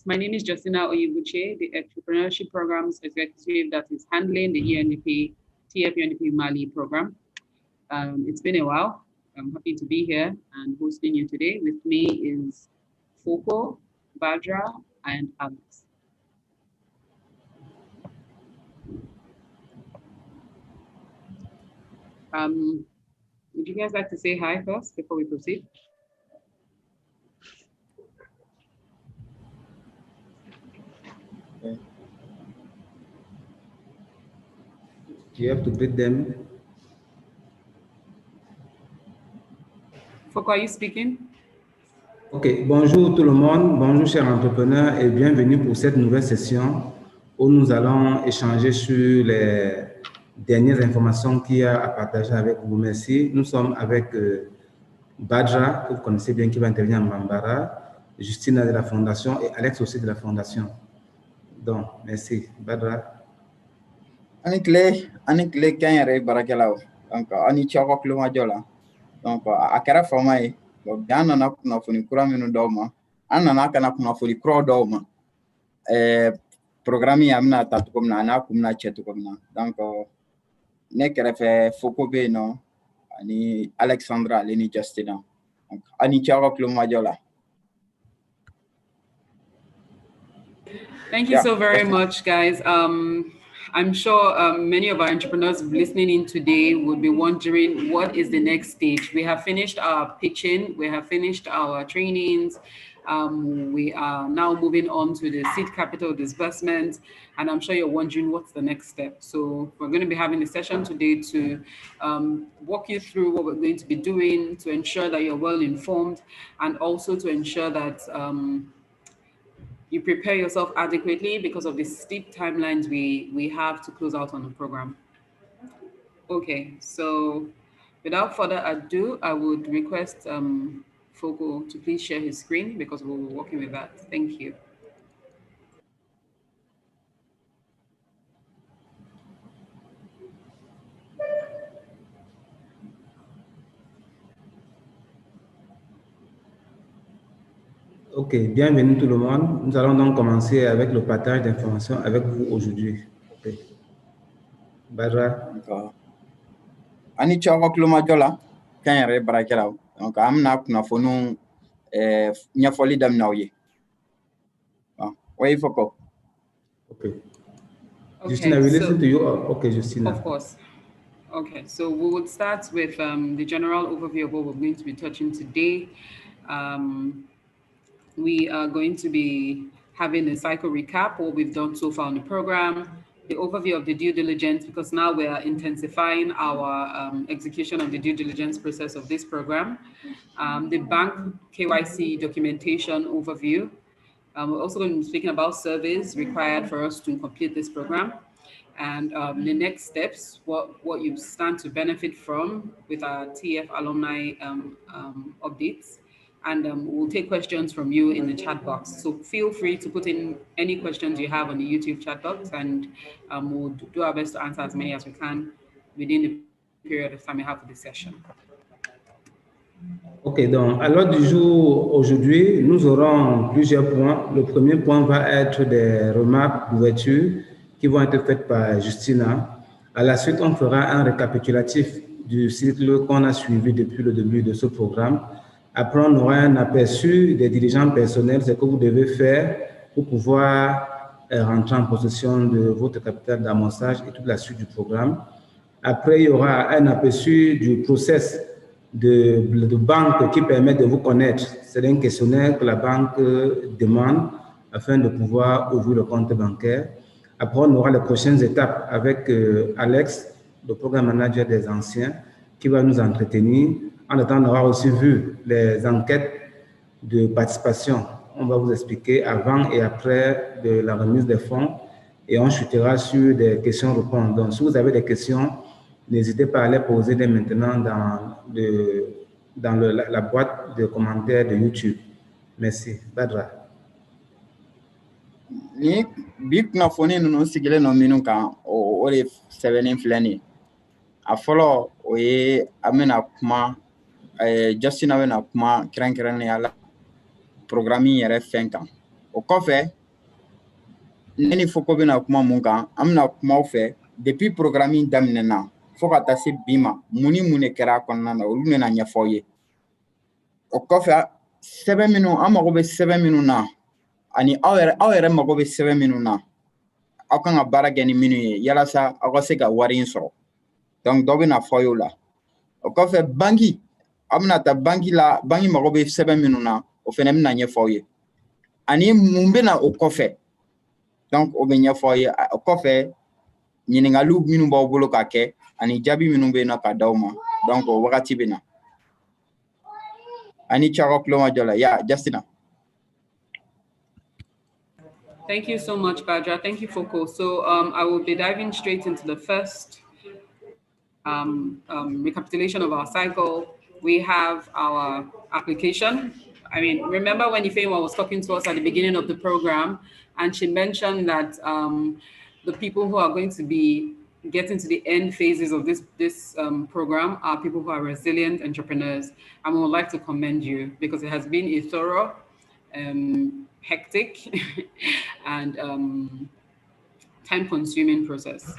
My name is Justina Oyebuche, the Entrepreneurship Programs Executive that is handling the UNDP, TEF UNDP Mali program. It's been a while. I'm happy to be here and hosting you today. With me is Foko, Badra, and Alex. Would you guys like to say hi first before we proceed? You have to greet them. Foko, are you speaking? Ok, bonjour tout le monde, bonjour chers entrepreneurs et bienvenue pour cette nouvelle session où nous allons échanger sur les dernières informations qu'il y a à partager avec vous. Merci. Nous sommes avec Badra, que vous connaissez bien, qui va intervenir en Bambara, Justina de la Fondation et Alex aussi de la Fondation. Donc, merci. Badra. Ani kile kan yɛrɛ baarakɛlaw donc ani cɛw kulo ma jɔ la donc a kɛra fama ye bon bi an nana kunnafoni kura minnu d'aw ma an nana kana kunnafoni kuraw d'aw ma programme yi a bɛna ta cogo min na a n'a kun bɛna cɛ cogo min na donc ne kɛrɛfɛ Foko bɛ yen nɔ ani Alexandra ale ni Justina donc ani cɛw kulo ma jɔ la. Thank you so very much, guys. I'm sure many of our entrepreneurs listening in today would be wondering what is the next stage. We have finished our pitching, we have finished our trainings. We are now moving on to the seed capital disbursement, and I'm sure you're wondering what's the next step. So we're going to be having a session today to walk you through what we're going to be doing to ensure that you're well informed, and also to ensure that you prepare yourself adequately because of the steep timelines we have to close out on the program. Okay, so without further ado, I would request Foko to please share his screen because we'll be working with that. Thank you. Ok, bienvenue tout le monde. Nous allons donc commencer avec le partage d'informations avec vous aujourd'hui. Ok. Badra. Ani cɛw kulo ma jɔ la kan yɛrɛ baarakɛlaw donc an bɛna kunnafoniw ɲɛfɔli daminɛ aw ye. Oui, Foko. Okay. Justina, we listen to you. Okay, Justina. Of course. Okay, so we would start with the general overview of what we're going to be touching today. We are going to be having a cycle recap, what we've done so far on the program, the overview of the due diligence, because now we are intensifying our execution of the due diligence process of this program, the bank KYC documentation overview. We're also going to be speaking about surveys required for us to complete this program, and the next steps, what you stand to benefit from with our TF alumni updates. And we'll take questions from you in the chat box. So feel free to put in any questions you have on the YouTube chat box, and we'll do our best to answer as many as we can within the period of time we have for this session. Ok, donc à l'ordre du jour, aujourd'hui, nous aurons plusieurs points. Le premier point va être des remarques d'ouverture qui vont être faites par Justina. À la suite, on fera un récapitulatif du cycle qu'on a suivi depuis le début de ce programme. Après, on aura un aperçu des dirigeants personnels, ce que vous devez faire pour pouvoir rentrer en possession de votre capital d'amorçage et toute la suite du programme. Après, il y aura un aperçu du process de banque qui permet de vous connaître. C'est un questionnaire que la banque demande afin de pouvoir ouvrir le compte bancaire. Après, on aura les prochaines étapes avec Alex, le programme manager des anciens, qui va nous entretenir. En attendant d'avoir aussi vu les enquêtes de participation, on va vous expliquer avant et après de la remise des fonds et on chutera sur des questions-réponses. Donc, si vous avez des questions, n'hésitez pas à les poser dès maintenant dans la boîte de commentaires de YouTube. Merci. Badra. Ni bi kunnafoni ninnu sigilen no minnu kan o de sɛbɛnnen filɛ nin ye a fɔlɔ o ye an bɛna kuma Justina bɛna kuma kɛrɛnkɛrɛnnenya la programme yɛrɛ fɛn kan o kɔfɛ ne ni foko bɛna kuma mun kan an bɛna kuma fɛ depuis programme daminɛna fo ka taa se bi ma mun ni mun de kɛra a kɔnɔna na olu bɛna ɲɛfɔ aw ye o kɔfɛ sɛbɛn minnu an mago bɛ sɛbɛn minnu na ani aw yɛrɛ mago bɛ sɛbɛn minnu na aw kan ka baara kɛ ni minnu ye yalasa aw ka se ka wari in sɔrɔ donc dɔ bɛna fɔ aw ye o la o kɔfɛ banki aw bɛna taa banki la banki mago bɛ sɛbɛn minnu na o fana bɛna ɲɛfɔ aw ye ani mun bɛna o kɔfɛ donc o bɛ ɲɛfɔ aw ye o kɔfɛ ɲininkaliw minnu b'aw bolo ka kɛ ani jaabi minnu bɛ yen nɔ ka d'aw ma donc o wagati bɛ na ani cɛ kulo ma jɔ la ya Justina. Thank you so much, Badra. Thank you, Foko. So I will be diving straight into the first recapitulation of our cycle. We have our application. I mean, remember when Ifeoma was talking to us at the beginning of the program, and she mentioned that the people who are going to be getting to the end phases of this program are people who are resilient entrepreneurs. And we would like to commend you because it has been a thorough, hectic, and time-consuming process.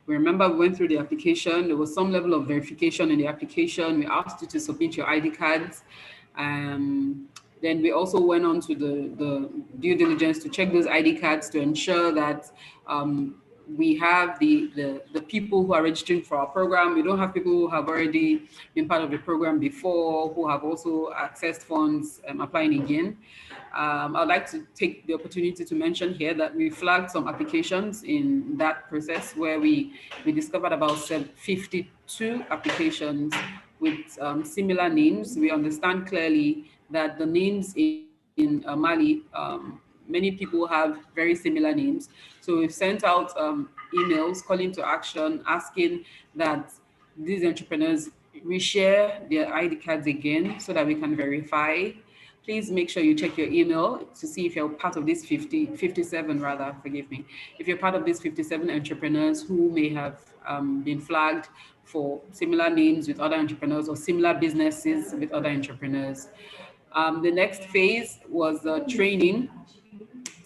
Remember, we went through the application. There was some level of verification in the application. We asked you to submit your ID cards. Then we also went on to the due diligence to check those ID cards to ensure that we have the people who are registering for our program. We don't have people who have already been part of the program before, who have also accessed funds applying again. I'd like to take the opportunity to mention here that we flagged some applications in that process where we discovered about 52 applications with similar names. We understand clearly that the names in Mali, many people have very similar names. So we've sent out emails calling to action, asking that these entrepreneurs reshare their ID cards again so that we can verify. Please make sure you check your email to see if you're part of these 57 rather, forgive me. If you're part of these 57 entrepreneurs who may have been flagged for similar names with other entrepreneurs or similar businesses with other entrepreneurs. The next phase was training.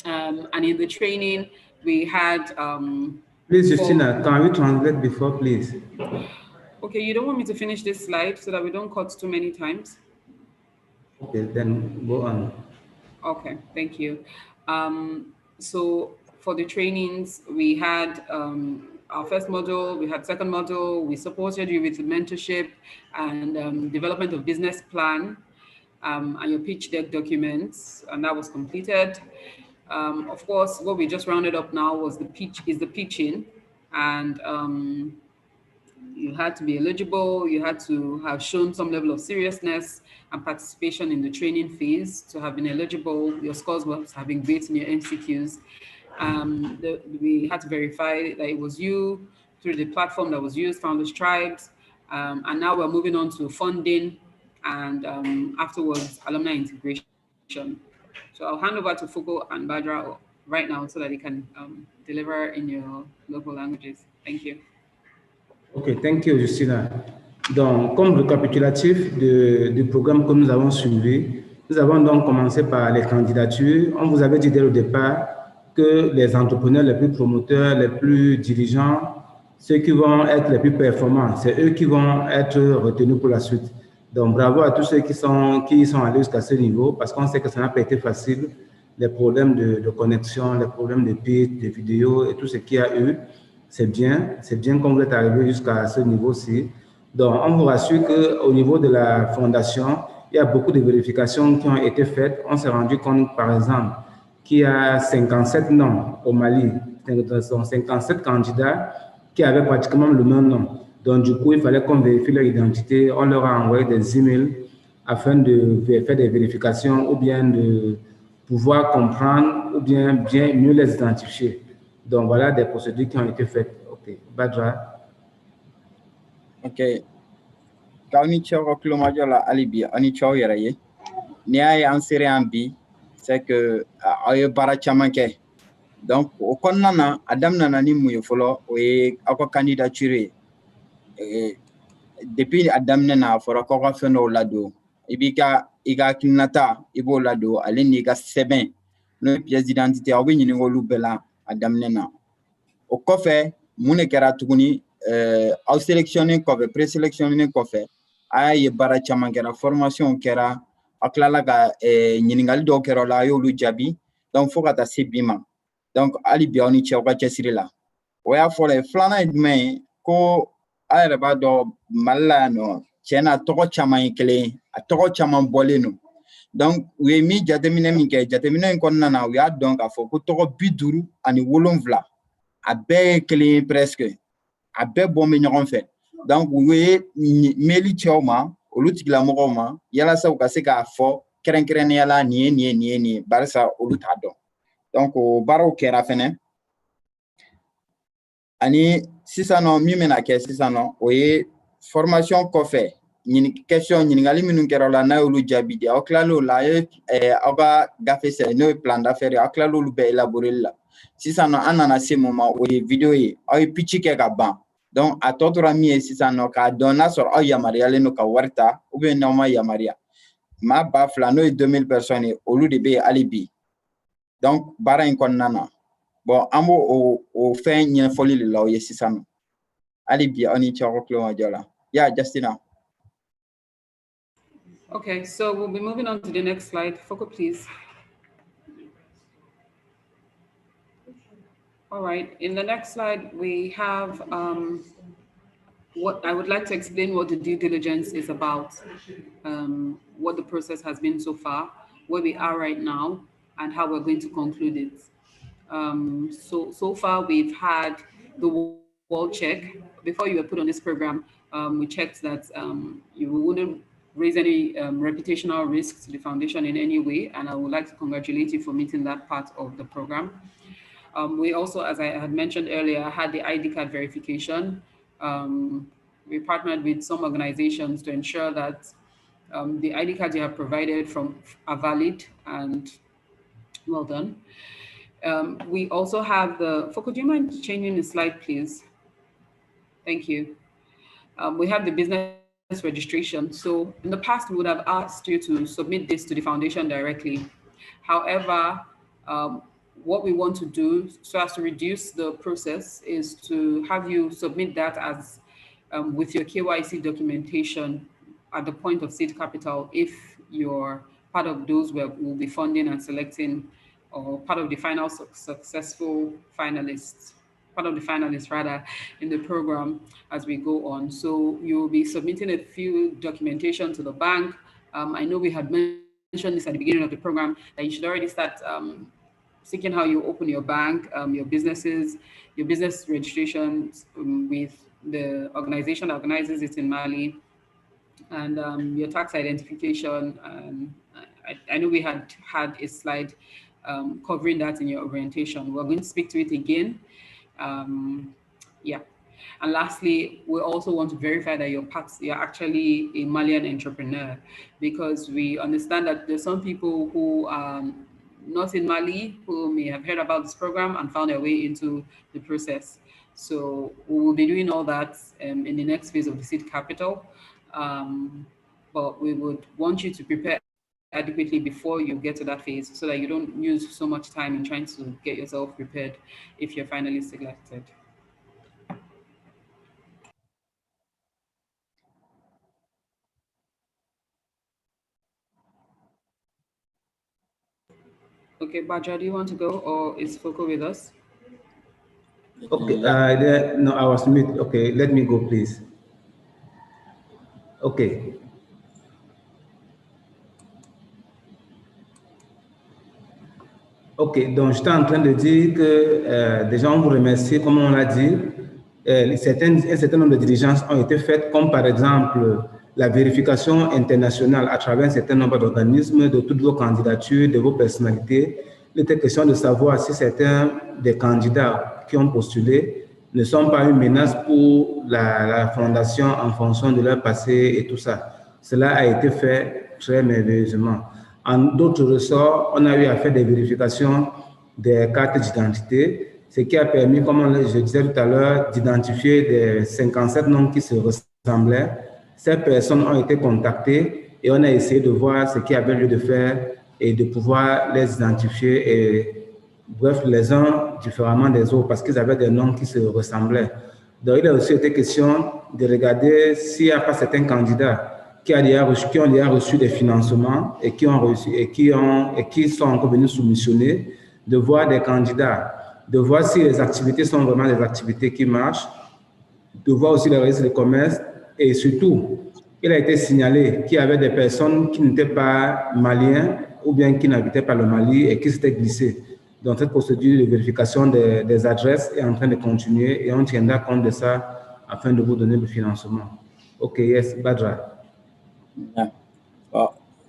And in the training, we had... Please, Justina, can we translate before, please? Okay, you don't want me to finish this slide so that we don't cut too many times? Okay, then go on. Okay, thank you. So for the trainings, we had our first module, we had second module, we supported you with mentorship and development of business plan and your pitch deck documents, and that was completed. Of course, what we just rounded up now was the pitching, and you had to be eligible, you had to have shown some level of seriousness and participation in the training phase to have been eligible. Your scores must have been great in your MCQs. We had to verify that it was you through the platform that was used, Founders Tribes. And now we're moving on to funding and afterwards, alumni integration. So I'll hand over to Fuko and Badra right now so that they can deliver in your local languages. Thank you. Ok, thank you, Justina. Donc, comme récapitulatif du programme que nous avons suivi, nous avons donc commencé par les candidatures. On vous avait dit dès le départ que les entrepreneurs les plus promoteurs, les plus dirigeants, ceux qui vont être les plus performants, c'est eux qui vont être retenus pour la suite. Donc, bravo à tous ceux qui sont allés jusqu'à ce niveau, parce qu'on sait que ça n'a pas été facile. Les problèmes de connexion, les problèmes de pitch, de vidéos et tout ce qu'il y a eu. C'est bien qu'on vous êtes arrivé jusqu'à ce niveau-ci. Donc, on vous rassure qu'au niveau de la fondation, il y a beaucoup de vérifications qui ont été faites. On s'est rendu compte, par exemple, qu'il y a 57 noms au Mali, 57 candidats qui avaient pratiquement le même nom. Donc, du coup, il fallait qu'on vérifie leur identité. On leur a envoyé des emails afin de faire des vérifications ou bien de pouvoir comprendre ou bien mieux les identifier. Donc, voilà des procédures qui ont été faites. OK. Badra. OK. Quand on est au kilomadio la alibi, on est au yeraye. Ni ay en série en bi, c'est que ay bara chamanke. Donc, au konnana adam nana ni muye folo o e ako candidature depuis adam nana fora ko fa no lado. ibika iga kinata ibo lado ale ni ga 7 no pièce d'identité aw ñini ngolu bela adamnena o kofe mune kera tuguni aw sélectionner kofe présélectionner kofe ay bara chama kera formation kera aklala ga ñiningal do kero la yolu jabi donc fo kata sibima donc ali bioni chewka chesiri la oya fole flana idme ko ayre ba do malla no chena togo chama ikele a togo chama boleno donc we mi jatemine mi ke jatemine ko nana we a donc a fo ko togo biduru ani wolonvla a be kele presque a be bon me ñogon fait donc we meli chewma olutigla mo ma yala sa ka se ka fo keren yala ni barsa oluta do donc o baro kera fene ani sisano mi mena ke sisano o ye formation kofe ñini question ñiningali minnu kɛra la n'a y'olu jaabi di aw kilalo la aw ka gafe sɛbɛn n'o ye plan d'affaires aw kilalo olu bɛɛ élaborer la sisan an nana se moment o ye vidéo ye aw ye pitch kɛ ka ban donc a tɔ tora min ye sisan k'a dɔn n'a sɔrɔ aw yamaruyalen don ka wari ta ou bien n'aw ma yamaruya maa 2000 n'o ye 2000 personnes ye olu de bɛ yen hali bi donc baara in kɔnɔna na bon an b'o o fɛn ɲɛfɔli de la aw ye sisan hali bi aw ni ce aw ka kulo ma jɔ la ya Justina. Okay, so we'll be moving on to the next slide. Foco, please. All right, in the next slide, we have what I would like to explain what the due diligence is about, what the process has been so far, where we are right now, and how we're going to conclude it. So far, we've had the wall check. Before you were put on this program, we checked that you wouldn't raise any reputational risks to the foundation in any way, and I would like to congratulate you for meeting that part of the program. We also, as I had mentioned earlier, had the ID card verification. We partnered with some organizations to ensure that the ID cards you have provided are valid and well done. We also have Foco, do you mind changing the slide, please? Thank you. We have the business registration. So in the past, we would have asked you to submit this to the foundation directly. However, what we want to do so as to reduce the process is to have you submit that as with your KYC documentation at the point of seed capital if you're part of those we'll be funding and selecting, or part of the final successful finalists, part of the finalists rather, in the program as we go on. So you'll be submitting a few documentation to the bank. I know we had mentioned this at the beginning of the program, that you should already start seeking how you open your bank, your businesses, your business registrations with the organization that organizes it in Mali, and your tax identification. I know we had a slide covering that in your orientation. We're going to speak to it again. Yeah. And lastly, we also want to verify that you're actually a Malian entrepreneur, because we understand that there's some people who are not in Mali who may have heard about this program and found their way into the process. So we will be doing all that in the next phase of the seed capital. But we would want you to prepare adequately before you get to that phase, so that you don't use so much time in trying to get yourself prepared if you're finally selected. Okay, Baja, do you want to go, or is Foco with us? Okay, no, I was mute. Okay, let me go, please. Okay. Ok, donc j'étais en train de dire que déjà on vous remercie, comme on l'a dit, un certain nombre de diligences ont été faites, comme par exemple la vérification internationale à travers un certain nombre d'organismes de toutes vos candidatures, de vos personnalités. Il était question de savoir si certains des candidats qui ont postulé ne sont pas une menace pour la fondation en fonction de leur passé et tout ça. Cela a été fait très merveilleusement. En d'autres ressorts, on a eu à faire des vérifications des cartes d'identité, ce qui a permis, comme je disais tout à l'heure, d'identifier des 57 noms qui se ressemblaient. Ces personnes ont été contactées et on a essayé de voir ce qu'il y avait lieu de faire et de pouvoir les identifier et bref, les uns différemment des autres parce qu'ils avaient des noms qui se ressemblaient. Donc, il a aussi été question de regarder s'il n'y a pas certains candidats qui ont déjà reçu des financements et qui sont encore venus soumissionner, de voir des candidats, de voir si les activités sont vraiment des activités qui marchent, de voir aussi les registres de commerce et surtout, il a été signalé qu'il y avait des personnes qui n'étaient pas maliens ou bien qui n'habitaient pas le Mali et qui s'étaient glissées. Donc, cette procédure de vérification des adresses est en train de continuer et on tiendra compte de ça afin de vous donner le financement. OK, yes, Badra.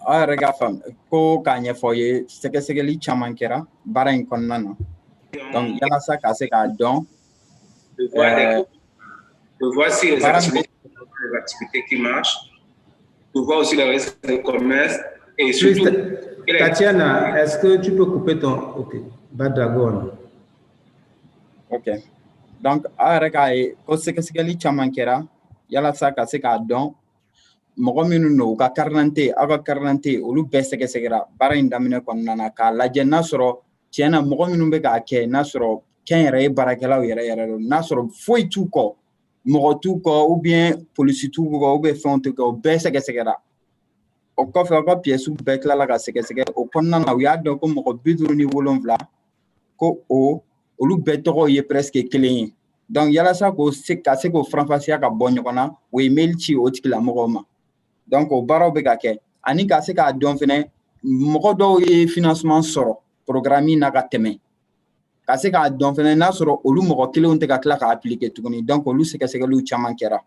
Regafam, ko kanye foye, seke caman kɛra baara in kɔnɔna na. Donc, yalasa ka se k'a dɔn. De voir si les activités qui marchent, de voir aussi le risque de commerce et surtout. Tatiana, est-ce que tu peux couper ton. OK, Badragon. OK. Donc, arrêtez, ko sɛgɛsɛgɛli caman kɛra, yalasa ka se k'a dɔn. Mɔgɔ minnu n'o ka carte d'identité, olu bɛɛ sɛgɛsɛgɛra baara in daminɛ kɔnɔna na k'a lajɛ n'a sɔrɔ tiɲɛ na mɔgɔ minnu bɛ k'a kɛ n'a sɔrɔ kɛnyɛrɛye baarakɛlaw yɛrɛ don n'a sɔrɔ foyi t'u kɔ mɔgɔ t'u kɔ ou bien polisi t'u kɔ ou bien fɛnw t'u kɔ o bɛɛ sɛgɛsɛgɛra o kɔfɛ aw ka pièces bɛɛ tilala ka sɛgɛsɛgɛ o kɔnɔna na u y'a dɔn ko mɔgɔ 57 ko olu bɛɛ tɔgɔ ye presque kelen ye donc yalasa ka se k'o faranfasiya ka bɔ ɲɔgɔn na o ye mail ci o tigilamɔgɔw ma donc o baaraw bɛ ka kɛ ani ka se k'a dɔn fɛnɛ mɔgɔ dɔw ye financement sɔrɔ programme na ka tɛmɛ ka se k'a dɔn fɛnɛ n'a sɔrɔ olu mɔgɔ kelenw tɛ ka tila ka appliquer tuguni donc olu sɛgɛsɛgɛliw caman kɛra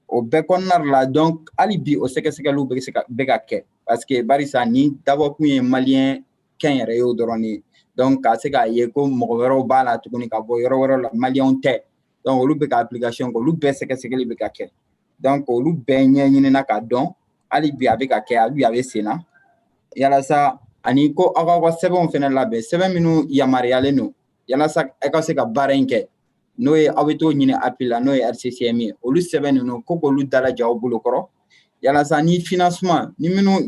o bɛɛ kɔnɔna la donc hali bi o sɛgɛsɛgɛliw bɛ ka kɛ parce que barisa ni dabɔkun ye maliyɛn kɛnyɛrɛyew dɔrɔn ye donc ka se k'a ye ko mɔgɔ wɛrɛw b'a la tuguni ka bɔ yɔrɔ wɛrɛw la maliyɛnw tɛ donc olu bɛ ka application kɛ olu bɛɛ sɛgɛsɛgɛli bɛ ka kɛ donc olu bɛɛ ɲɛɲinina k'a dɔn hali bi a bɛ ka kɛ hali bi a bɛ sen na yalasa ani ko aw ka sɛbɛnw fɛnɛ labɛn sɛbɛn minnu yamaruyalen don yalasa aw ka se ka baara in kɛ n'o ye aw bɛ t'o ɲini API la n'o ye RCCM ye olu sɛbɛn ninnu ko k'olu dalaja aw bolo kɔrɔ yalasa ni financement ni minnu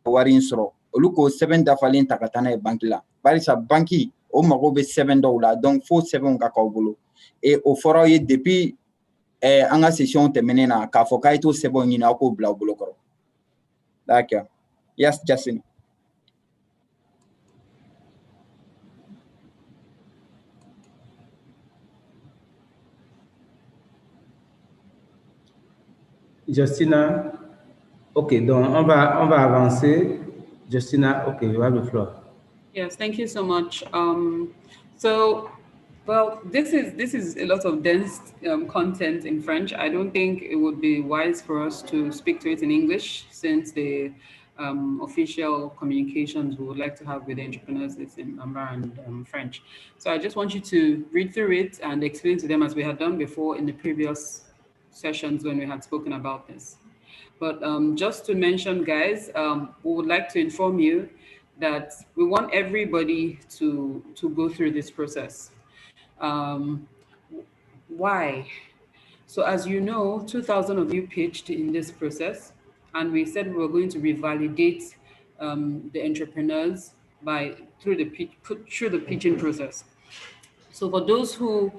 wari in sɔrɔ olu k'o sɛbɛn dafalen ta ka taa n'a ye banque la barisa banque o mago bɛ sɛbɛn dɔw la donc fo sɛbɛnw ka k'aw bolo et o fɔra aw ye depuis an ka session tɛmɛnen na k'a fɔ k'a ye t'o sɛbɛnw ɲini aw k'o bila aw bolo kɔrɔ d'accord yes Justin. Justina, OK, donc on va avancer. Justina, OK, you have the floor. Yes, thank you so much. Well, this is a lot of dense content in French. I don't think it would be wise for us to speak to it in English since the official communications we would like to have with the entrepreneurs is in Amber and French. So I just want you to read through it and explain to them as we had done before in the previous sessions when we had spoken about this. But just to mention, guys, we would like to inform you that we want everybody to go through this process. Why? So as you know, 2,000 of you pitched in this process, and we said we were going to revalidate the entrepreneurs through the pitching process. So for those who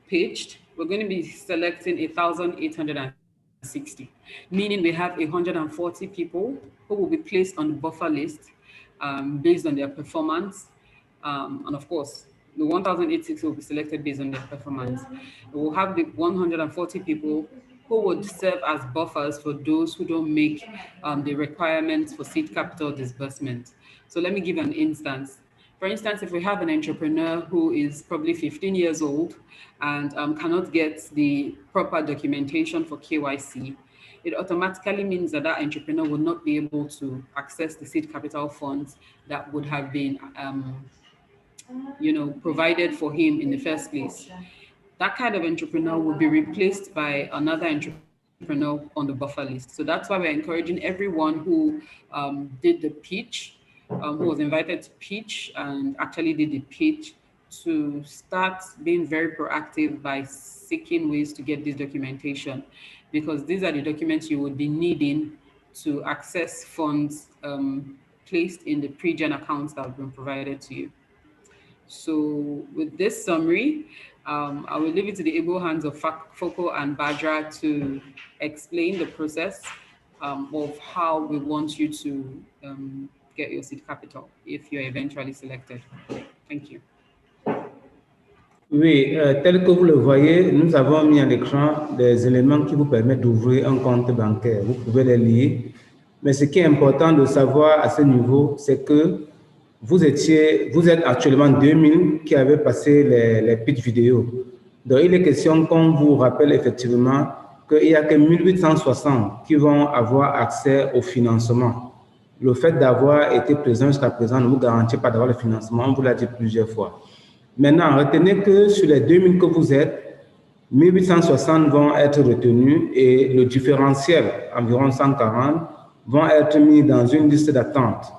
pitched, we're going to be selecting 1,860, meaning we have 140 people who will be placed on the buffer list based on their performance. And of course, the 1,860 will be selected based on their performance. We will have the 140 people who would serve as buffers for those who don't make the requirements for seed capital disbursement. So let me give an instance. For instance, if we have an entrepreneur who is probably 15 years old and cannot get the proper documentation for KYC, it automatically means that that entrepreneur will not be able to access the seed capital funds that would have been provided for him in the first place. That kind of entrepreneur will be replaced by another entrepreneur on the buffer list. So that's why we're encouraging everyone who did the pitch, who was invited to pitch and actually did the pitch, to start being very proactive by seeking ways to get this documentation, because these are the documents you would be needing to access funds placed in the pre-gen accounts that have been provided to you. So with this summary, I will leave it to the able hands of Foco and Badra to explain the process of how we want you to get your seed capital if you're eventually selected. Thank you. Oui, tel que vous le voyez, nous avons mis à l'écran des éléments qui vous permettent d'ouvrir un compte bancaire. Vous pouvez les lire. Mais ce qui est important de savoir à ce niveau, c'est que vous êtes actuellement 2000 qui avez passé les pitch vidéo. Donc, il est question qu'on vous rappelle effectivement qu'il n'y a que 1860 qui vont avoir accès au financement. Le fait d'avoir été présent jusqu'à présent ne vous garantit pas d'avoir le financement, on vous l'a dit plusieurs fois. Maintenant, retenez que sur les 2000 que vous êtes, 1860 vont être retenus et le différentiel, environ 140, vont être mis dans une liste d'attente.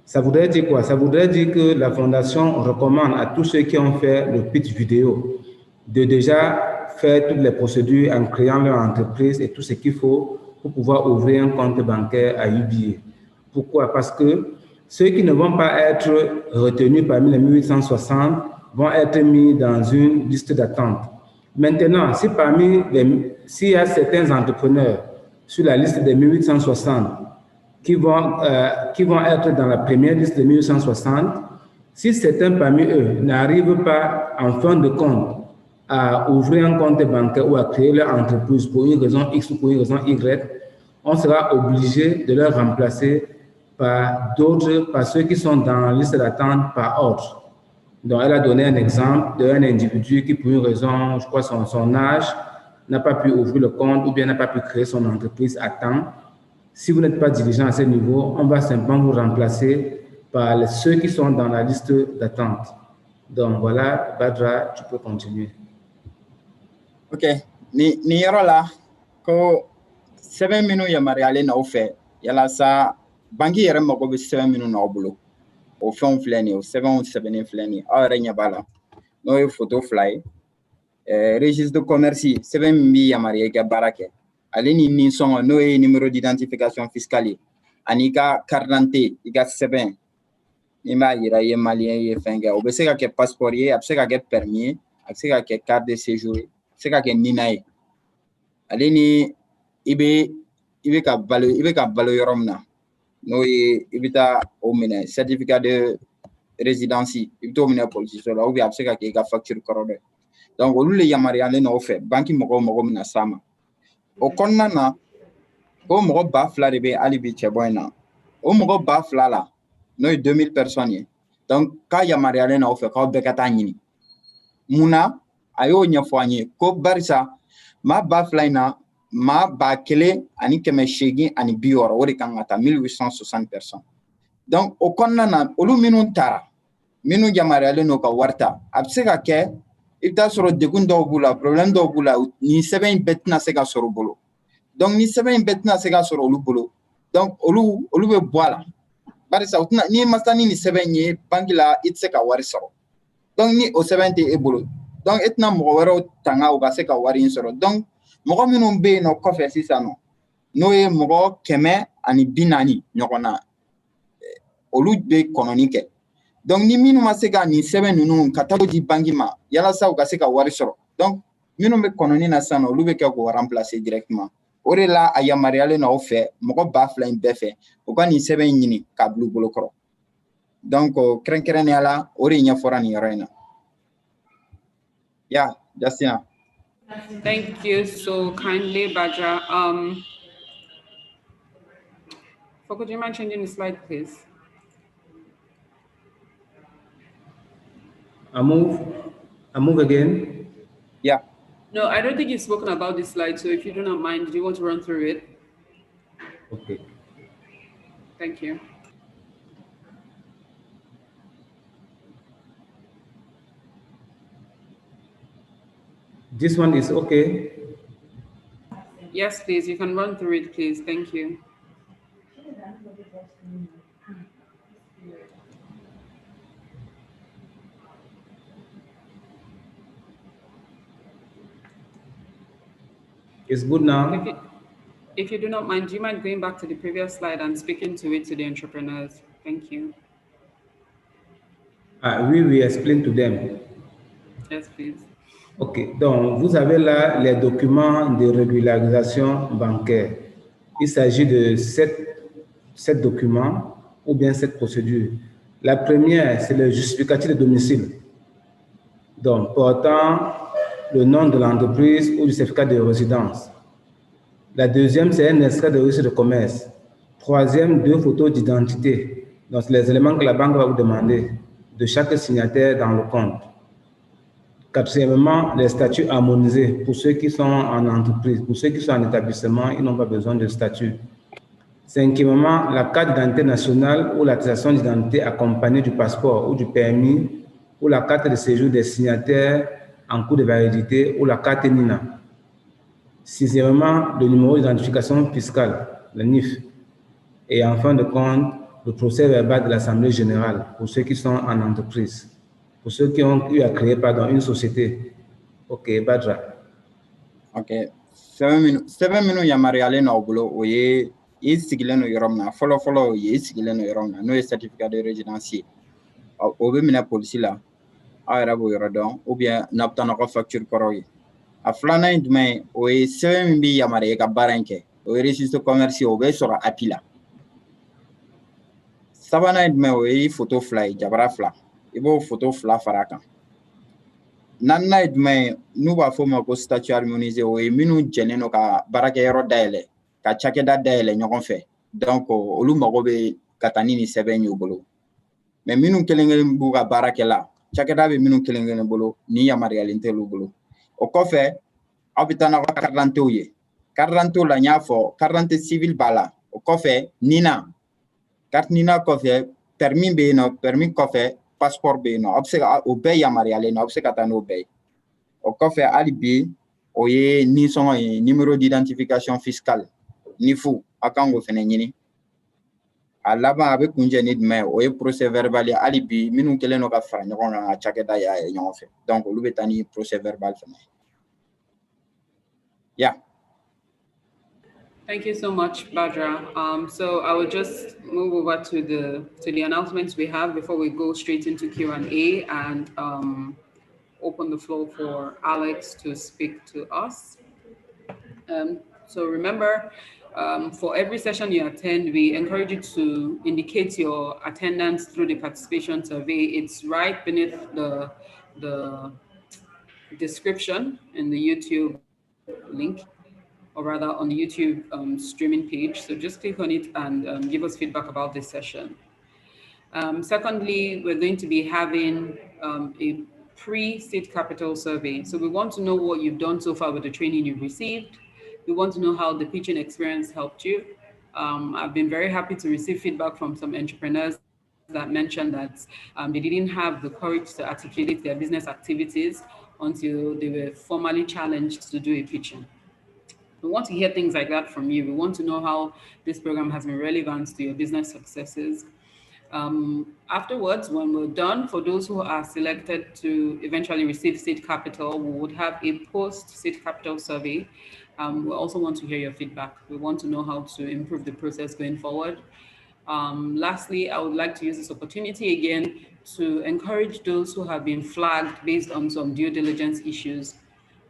Ça voudrait dire quoi? Ça voudrait dire que la Fondation recommande à tous ceux qui ont fait le pitch vidéo de déjà faire toutes les procédures en créant leur entreprise et tout ce qu'il faut pour pouvoir ouvrir un compte bancaire à UBA. Pourquoi? Parce que ceux qui ne vont pas être retenus parmi les 1860 vont être mis dans une liste d'attente. Maintenant, s'il y a certains entrepreneurs sur la liste des 1860 qui vont être dans la première liste de 1860, si certains parmi eux n'arrivent pas en fin de compte à ouvrir un compte bancaire ou à créer leur entreprise pour une raison X ou pour une raison Y, on sera obligé de leur remplacer par ceux qui sont dans la liste d'attente par ordre. Donc, elle a donné un exemple d'un individu qui, pour une raison, je crois, son âge, n'a pas pu ouvrir le compte ou bien n'a pas pu créer son entreprise à temps. Si vous n'êtes pas diligent à ce niveau, on va simplement vous remplacer par ceux qui sont dans la liste d'attente. Donc, voilà, Badra, tu peux continuer. Ok, ni yɔrɔ la ko sɛbɛn minnu yamaruyalen n'aw fɛ yalasa banki yɛrɛ mago bɛ sɛbɛn minnu n'aw bolo o fɛnw filɛ nin ye o sɛbɛnw sɛbɛnnen filɛ nin ye aw yɛrɛ ɲɛ b'a la n'o ye foto 2 ye registre de commerce sɛbɛn min bɛ yamaruya i ka baara kɛ ale ni ninsɔngɔ n'o ye numéro d'identification fiscale ye ani i ka carte d'identité i ka sɛbɛn min b'a yira i ye maliyɛn ye fɛn kɛ o bɛ se ka kɛ passeport ye a bɛ se ka kɛ permis ye a bɛ se ka kɛ carte de séjour ye se ka kɛ nina ye ale ni i bɛ ka balo yɔrɔ min na n'o ye i bɛ taa o minɛ certificat de résidence i bɛ t'o minɛ police la ou bien a bɛ se ka kɛ i ka facture kɔrɔ dɛ donc olu le yamaruyalen n'aw fɛ banki mɔgɔw mago bɛna s'a ma o kɔnɔna na o mɔgɔ 2000 de bɛ hali bi cɛbɔ in na o mɔgɔ 2000 la n'o ye 2000 personnes ye donc k'a yamaruyalen n'aw fɛ k'aw bɛɛ ka taa ɲini mun na a y'o ɲɛfɔ an ye ko barisa maa 2000 in na maa 1860 o de kan ka taa 1860 personnes donc o kɔnɔna na olu minnu taara minnu yamaruyalen n'o ka wari ta a bɛ se ka kɛ i bɛ taa sɔrɔ degun dɔw b'u la problème dɔw b'u la ni sɛbɛn in bɛɛ tɛna se ka sɔrɔ u bolo donc ni sɛbɛn in bɛɛ tɛna se ka sɔrɔ olu bolo donc olu bɛ bɔ a la barisa ni ma taa ni sɛbɛn in ye banki la i tɛ se ka wari sɔrɔ donc ni o sɛbɛn tɛ e bolo donc e tɛna mɔgɔ wɛrɛw tanga u ka se ka wari in sɔrɔ donc mɔgɔ minnu bɛ yen nɔ kɔfɛ sisan nɔ n'o ye mɔgɔ 140 ɲɔgɔn na olu bɛ kɔnɔni kɛ donc ni minnu ma se ka nin sɛbɛn ninnu ka taa di banki ma yalasa u ka se ka wari sɔrɔ donc minnu bɛ kɔnɔni na sisan nɔ olu bɛ kɛ k'o remplacer directement o de la a yamaruyalen n'aw fɛ mɔgɔ 2000 in bɛɛ fɛ u ka nin sɛbɛn in ɲini k'a bila u bolokɔrɔ donc kɛrɛnkɛrɛnnenya la o de ɲɛfɔra nin yɔrɔ in na yeah Justina. Thank you so kindly, Badra. Foco, do you mind changing the slide, please? I move again. Yeah. No, I don't think you've spoken about this slide, so if you do not mind, do you want to run through it? Okay. Thank you. This one is okay. Yes, please. You can run through it, please. Thank you. It's good now? If you do not mind, do you mind going back to the previous slide and speaking to it to the entrepreneurs? Thank you. We explain to them. Yes, please. OK, donc vous avez là les documents de régularisation bancaire. Il s'agit de sept documents ou bien 7 procédures. La première, c'est le justificatif de domicile. Donc, portant le nom de l'entreprise ou du certificat de résidence. La deuxième, c'est un extrait de registre de commerce. Troisième, 2 photos d'identité. Donc, c'est les éléments que la banque va vous demander de chaque signataire dans le compte. Quatrièmement, les statuts harmonisés pour ceux qui sont en entreprise. Pour ceux qui sont en établissement, ils n'ont pas besoin de statut. Cinquièmement, la carte d'identité nationale ou l'attestation d'identité accompagnée du passeport ou du permis ou la carte de séjour des signataires en cours de validité ou la carte NINA. Sixièmement, le numéro d'identification fiscale, le NIF. Et en fin de compte, le procès verbal de l'Assemblée générale pour ceux qui sont en entreprise. Pour ceux qui ont eu à créer une société. OK, Badra. OK. 7 minutes yamaruyalen n'aw bolo o ye i sigilen no yɔrɔ min na fɔlɔ ye i sigilen no yɔrɔ min na n'o ye certificat de résidence ye o bɛ minɛ polisi la aw yɛrɛ b'o yɔrɔ dɔn ou bien n'a bɛ taa n'aw ka facture kɔrɔ ye a filanan ye jumɛn ye o ye sɛbɛn min bɛ yamaruya i ka baara in kɛ o ye registre commercial o bɛ sɔrɔ API la sabanan ye jumɛn o ye photo 2 ye jabara 2 i b'o photo 2 fara a kan naaninan ye jumɛn ye n'u b'a fɔ o ma ko statut harmonisé o ye minnu jɛnnen don ka baarakɛyɔrɔ dayɛlɛ ka cakɛda dayɛlɛ ɲɔgɔn fɛ donc olu mago bɛ ka taa ni nin sɛbɛn y'u bolo mais minnu kelen b'u ka baarakɛla cakɛda bɛ minnu kelen bolo ni yamaruyalen tɛ olu bolo o kɔfɛ aw bɛ taa n'aw ka carte d'identité ye carte d'identité la n y'a fɔ carte d'identité civile b'a la o kɔfɛ NINA carte NINA kɔfɛ permis bɛ yen nɔ permis kɔfɛ passeport bɛ yen nɔ aw bɛ se ka o bɛɛ yamaruyalen aw bɛ se ka taa n'o bɛɛ ye o kɔfɛ hali bi o ye nisɔngɔ ye numéro d'identification fiscale NIFU aw kan k'o fɛnɛ ɲini a laban a bɛ kunjɛ ni jumɛn ye o ye procès verbal ye hali bi minnu kɛlen don ka fara ɲɔgɔn kan ka cakɛda y'a ye ɲɔgɔn fɛ donc olu bɛ taa ni procès verbal fɛnɛ ye yeah. Thank you so much, Badra. So I will just move over to the announcements we have before we go straight into Q&A and open the floor for Alex to speak to us. So remember, for every session you attend, we encourage you to indicate your attendance through the participation survey. It's right beneath the description in the YouTube link, or rather on the YouTube streaming page. So just click on it and give us feedback about this session. Secondly, we're going to be having a pre-seed capital survey. So we want to know what you've done so far with the training you've received. We want to know how the pitching experience helped you. I've been very happy to receive feedback from some entrepreneurs that mentioned that they didn't have the courage to articulate their business activities until they were formally challenged to do a pitching. We want to hear things like that from you. We want to know how this program has been relevant to your business successes. Afterwards, when we're done, for those who are selected to eventually receive seed capital, we would have a post-seed capital survey. We also want to hear your feedback. We want to know how to improve the process going forward. Lastly, I would like to use this opportunity again to encourage those who have been flagged based on some due diligence issues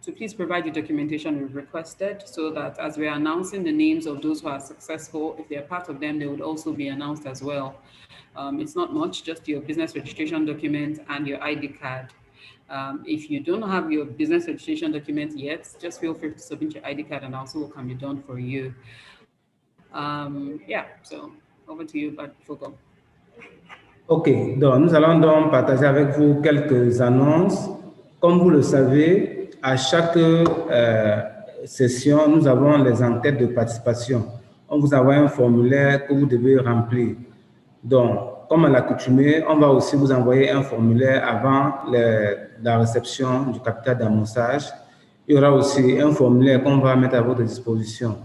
to please provide the documentation we've requested so that as we're announcing the names of those who are successful, if they're part of them, they would also be announced as well. It's not much, just your business registration document and your ID card. If you don't have your business registration document yet, just feel free to submit your ID card and also what can be done for you. Yeah, so over to you, Fogo. OK, donc nous allons donc partager avec vous quelques annonces. Comme vous le savez, à chaque session, nous avons les enquêtes de participation. On vous envoie un formulaire que vous devez remplir. Donc, comme à l'accoutumée, on va aussi vous envoyer un formulaire avant la réception du capital d'amorçage. Il y aura aussi un formulaire qu'on va mettre à votre disposition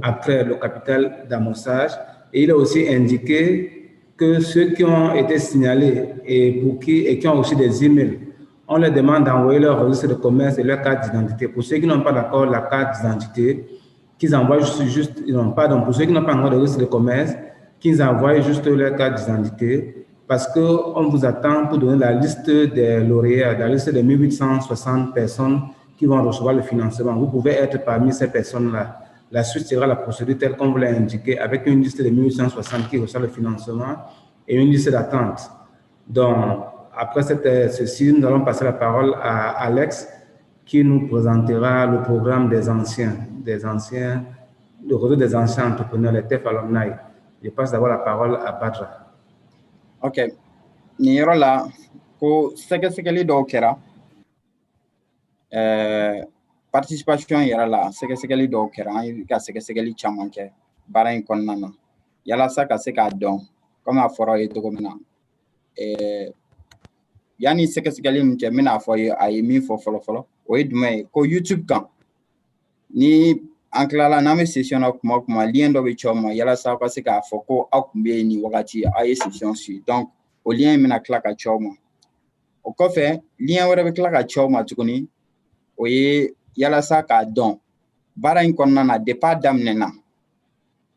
après le capital d'amorçage. Et il est aussi indiqué que ceux qui ont été signalés et qui ont reçu des emails, on leur demande d'envoyer leur registre de commerce et leur carte d'identité. Pour ceux qui n'ont pas d'accord la carte d'identité, qu'ils envoient juste ils n'ont pas, donc pour ceux qui n'ont pas encore de registre de commerce, qu'ils envoient juste leur carte d'identité, parce qu'on vous attend pour donner la liste des lauréats, la liste des 1860 personnes qui vont recevoir le financement. Vous pouvez être parmi ces personnes-là. La suite sera la procédure telle qu'on vous l'a indiqué, avec une liste de 1860 qui reçoivent le financement et une liste d'attente. Donc, après ceci, nous allons passer la parole à Alex qui nous présentera le programme des anciens, le réseau des anciens entrepreneurs, les TEF Alumni. Je passe d'abord la parole à Badra. Ok. Nin yɔrɔ la ko sɛgɛsɛgɛli dɔw kɛra participation yɛrɛ la sɛgɛsɛgɛli dɔw kɛra an ye ka sɛgɛsɛgɛli caman kɛ baara in kɔnɔna na yalasa ka se k'a dɔn komi a fɔra ye cogo min na yanni sɛgɛsɛgɛli min kɛ n bɛna fɔ a ye min fɔ fɔlɔ o ye jumɛn ye ko YouTube kan ni an tilala n'an bɛ session na kuma o kuma lien dɔ bɛ ci aw ma yalasa aw ka se k'a fɔ ko aw tun bɛ yen nin wagati aw ye session suit donc o lien in bɛna tila ka ci aw ma o kɔfɛ lien wɛrɛ bɛ tila ka ci aw ma tuguni o ye yalasa k'a dɔn baara in kɔnɔna na depuis a daminɛna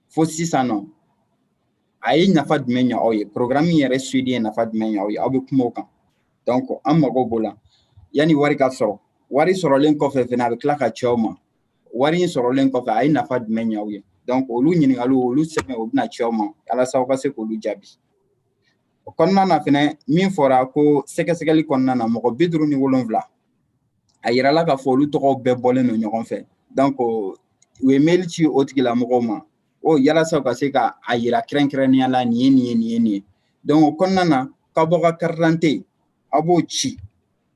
fo sisan nɔ a ye nafa jumɛn ɲɛ aw ye programme in yɛrɛ suivi ye nafa jumɛn ɲɛ aw ye aw bɛ kuma o kan donc an mago b'o la yanni wari ka sɔrɔ wari sɔrɔlen kɔfɛ fɛnɛ a bɛ tila ka ci aw ma wari in sɔrɔlen kɔfɛ a ye nafa jumɛn ɲɛ aw ye donc olu ɲininkaliw olu sɛbɛn o bɛna ci aw ma yalasa aw ka se k'olu jaabi o kɔnɔna na fɛnɛ min fɔra ko sɛgɛsɛgɛli kɔnɔna na mɔgɔ 57 a yirala k'a fɔ olu tɔgɔw bɛɛ bɔlen don ɲɔgɔn fɛ donc u ye mail ci o tigilamɔgɔw ma o yalasa u ka se ka a yira kɛrɛnkɛrɛnnenya la nin ye nin ye nin ye nin ye donc o kɔnɔna na k'a bɔ ka carte d'identité a b'o ci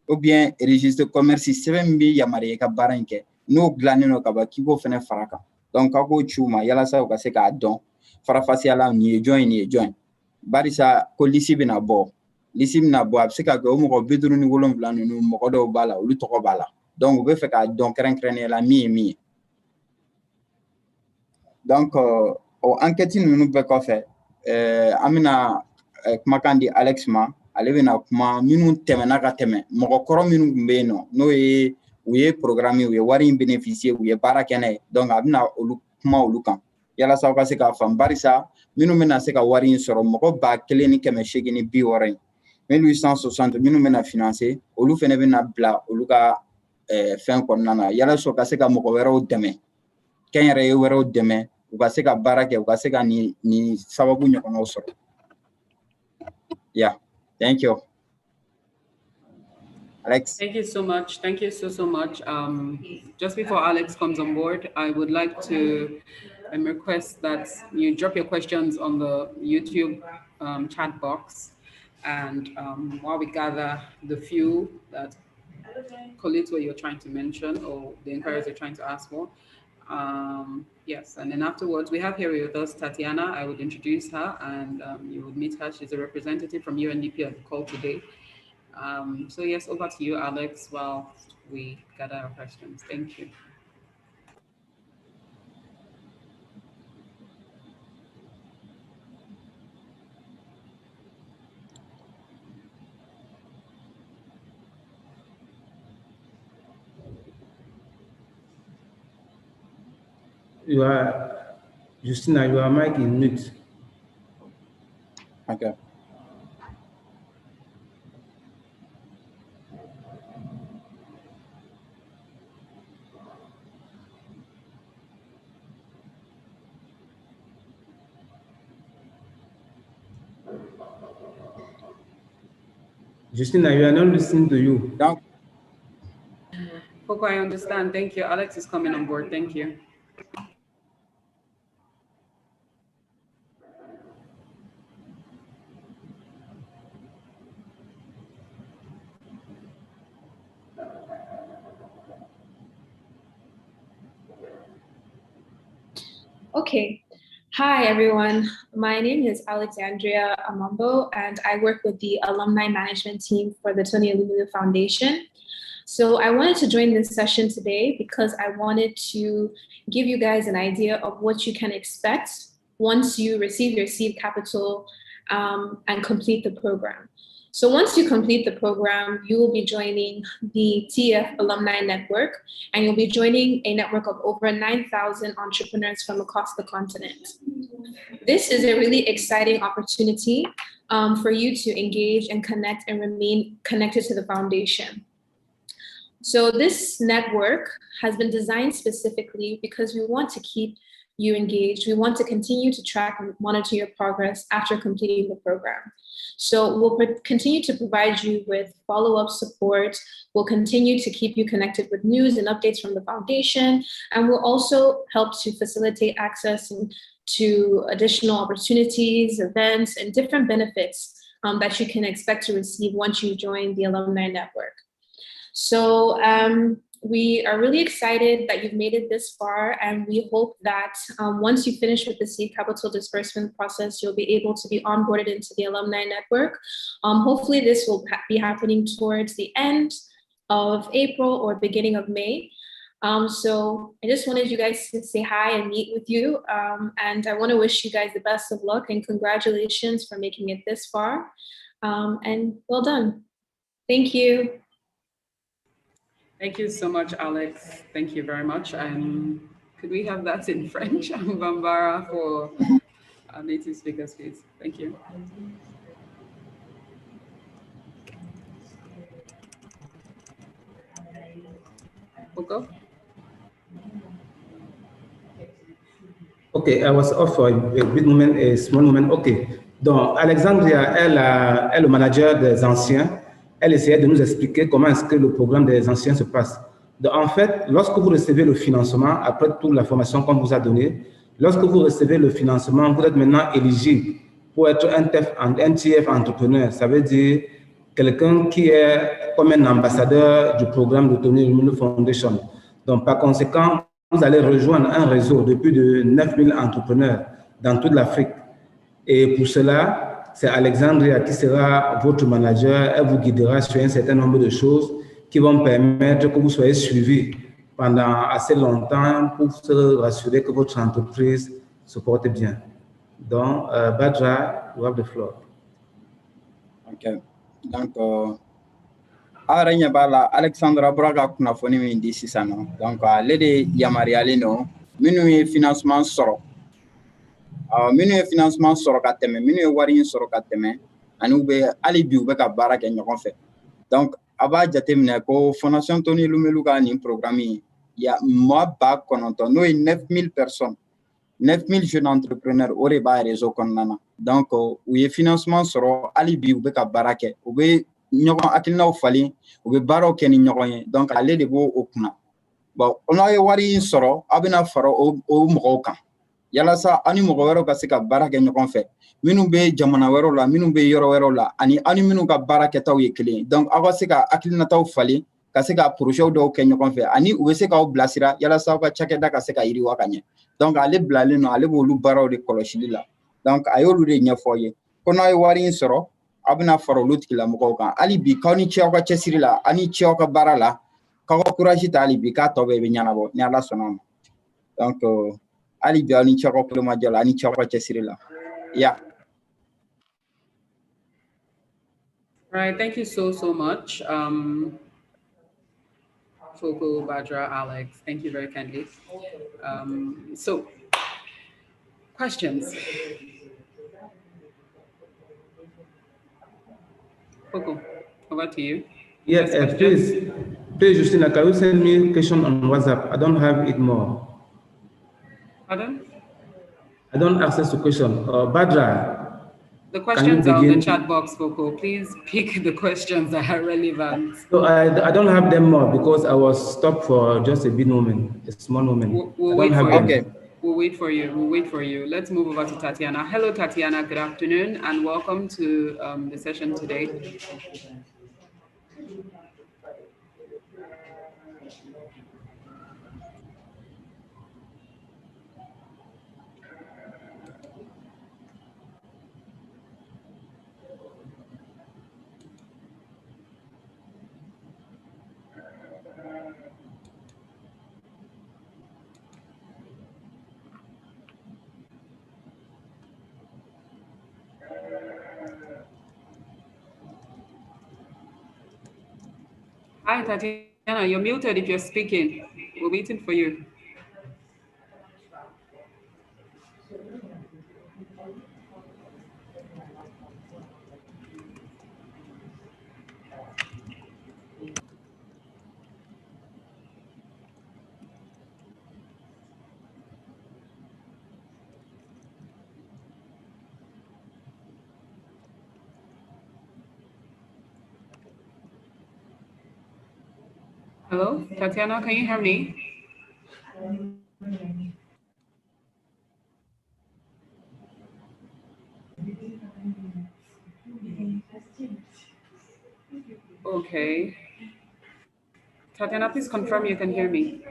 ou bien registre commerce sɛbɛn min bɛ yamaruya i ka baara in kɛ n'o dilannen don ka ban k'i b'o fɛnɛ fara kan donc k'a k'o ci u ma yalasa u ka se k'a dɔn farafasiya la nin ye jɔn ye nin ye jɔn ye barisa ko lisi bɛna bɔ lisi bɛna bɔ a bɛ se ka kɛ o mɔgɔ 57 ninnu mɔgɔ dɔw b'a la olu tɔgɔ b'a la donc u bɛ fɛ k'a dɔn kɛrɛnkɛrɛnnenya la min ye min ye donc o enquête ninnu bɛɛ kɔfɛ an bɛna kumakan di Alex ma ale bɛna kuma minnu tɛmɛna ka tɛmɛ mɔgɔ kɔrɔ minnu tun bɛ yen nɔ n'o ye u ye programme u ye wari in bénéficier u ye baara kɛ n'a ye donc a bɛna olu kuma olu kan yalasa aw ka se k'a faamu barisa minnu bɛna se ka wari in sɔrɔ mɔgɔ 1860 1860 minnu bɛna financer olu fɛnɛ bɛna bila olu ka fɛn kɔnɔna na yalasa u ka se ka mɔgɔ wɛrɛw dɛmɛ kɛnyɛrɛye wɛrɛw dɛmɛ u ka se ka baara kɛ u ka se ka nin sababu ɲɔgɔnnaw sɔrɔ yeah thank you Alex. Thank you so much. Thank you so much. Just before Alex comes on board, I would like to request that you drop your questions on the YouTube chat box. And while we gather the few that collate what you're trying to mention or the inquiries you're trying to ask for. Yes, and then afterwards, we have here with us Tatiana. I would introduce her and you would meet her. She's a representative from UNDP on the call today. So yes, over to you, Alex, while we gather our questions. Thank you. Justina, your mic is mute. Okay. Justina, we are not listening to you. Donc, Coco, I understand. Thank you. Alex is coming on board. Thank you. Okay. Hi, everyone. My name is Alexandria Amambo, and I work with the alumni management team for the Tony Alumni Foundation. So I wanted to join this session today because I wanted to give you guys an idea of what you can expect once you receive your seed capital and complete the program. So once you complete the program, you will be joining the TEF Alumni Network, and you'll be joining a network of over 9,000 entrepreneurs from across the continent. This is a really exciting opportunity for you to engage and connect and remain connected to the foundation. So this network has been designed specifically because we want to keep you engaged. We want to continue to track and monitor your progress after completing the program. So we'll continue to provide you with follow-up support. We'll continue to keep you connected with news and updates from the foundation, and we'll also help to facilitate access to additional opportunities, events, and different benefits that you can expect to receive once you join the Alumni Network. So we are really excited that you've made it this far, and we hope that once you finish with the seed capital disbursement process, you'll be able to be onboarded into the Alumni Network. Hopefully this will be happening towards the end of April or beginning of May. So I just wanted you guys to say hi and meet with you. And I want to wish you guys the best of luck and congratulations for making it this far. And well done. Thank you. Thank you so much, Alex. Thank you very much. And could we have that in French and Bambara for our native speakers, please? Thank you. Coco? Okay, I was off for a big moment, a small moment. Okay. Donc, Alexandria, elle est le manager des anciens. Elle essayait de nous expliquer comment est-ce que le programme des anciens se passe. Donc, en fait, lorsque vous recevez le financement, après toute la formation qu'on vous a donnée, lorsque vous recevez le financement, vous êtes maintenant éligible pour être un TEF entrepreneur. Ça veut dire quelqu'un qui est comme un ambassadeur du programme de Tony Lumineux Foundation. Donc, par conséquent, vous allez rejoindre un réseau de plus de 9000 entrepreneurs dans toute l'Afrique. Et pour cela, c'est Alexandria qui sera votre manager. Elle vous guidera sur un certain nombre de choses qui vont permettre que vous soyez suivi pendant assez longtemps pour se rassurer que votre entreprise se porte bien. Donc, Badra, you have the floor. Ok. Donc, aranya bala Alexandra Braga kunnafoni min di sisan nɔ donc ale de yamaruyalen don minnu ye financement sɔrɔ minnu ye financement sɔrɔ ka tɛmɛ minnu ye wari in sɔrɔ ka tɛmɛ ani u bɛ hali bi u bɛ ka baara kɛ ɲɔgɔn fɛ donc a b'a jateminɛ ko fondation Tony Lumelu ka nin programme in ya maa 9,000 n'o ye 9000 personnes 9000 jeunes entrepreneurs o de b'a réseau kɔnɔna na donc u ye financement sɔrɔ hali bi u bɛ ka baara kɛ u bɛ ɲɔgɔn hakilinaw falen u bɛ baaraw kɛ ni ɲɔgɔn ye donc ale de b'o o kunna bon n'a ye wari in sɔrɔ a bɛna fara o mɔgɔw kan yalasa ani mɔgɔ wɛrɛw ka se ka baara kɛ ɲɔgɔn fɛ minnu bɛ jamana wɛrɛw la minnu bɛ yɔrɔ wɛrɛw la ani minnu ka baara kɛtaw ye kelen donc aw ka se ka hakilinataw falen ka se ka projets dɔw kɛ ɲɔgɔn fɛ ani u bɛ se k'aw bilasira yalasa aw ka cakɛda ka se ka yiriwa ka ɲɛ donc ale bilalen don ale b'olu baaraw de kɔlɔsili la donc a y'olu de ɲɛfɔ ye ko n'a ye wari in sɔrɔ a bɛna fara olu tigilamɔgɔw kan hali bi k'aw ni ce aw ka cɛsiri la ani ce aw ka baara la k'aw ka courage ta hali bi k'a tɔ bɛɛ bɛ ɲɛnabɔ ni Ala sɔnna ma donc hali bi aw ni ce aw ka kulomajɔ la ani ce aw ka cɛsiri la yeah. Right, thank you so much. Fogo, Badra, Alex, thank you very kindly. So, questions? Fogo, over to you. Yes, please, Justina, can you send me a question on WhatsApp? I don't have it more. Pardon? I don't access the question. Badra. The questions are on the chat box, Fogo. Please pick the questions that are relevant. No, I don't have them more because I was stopped for just a big moment, a small moment. We'll wait for you. Okay. We'll wait for you. We'll wait for you. Let's move over to Tatiana. Hello, Tatiana. Good afternoon and welcome to the session today. Hi, Tatiana, you're muted if you're speaking. We're waiting for you. Hello, Tatiana, can you hear me? Okay. Tatiana, please confirm you can hear me.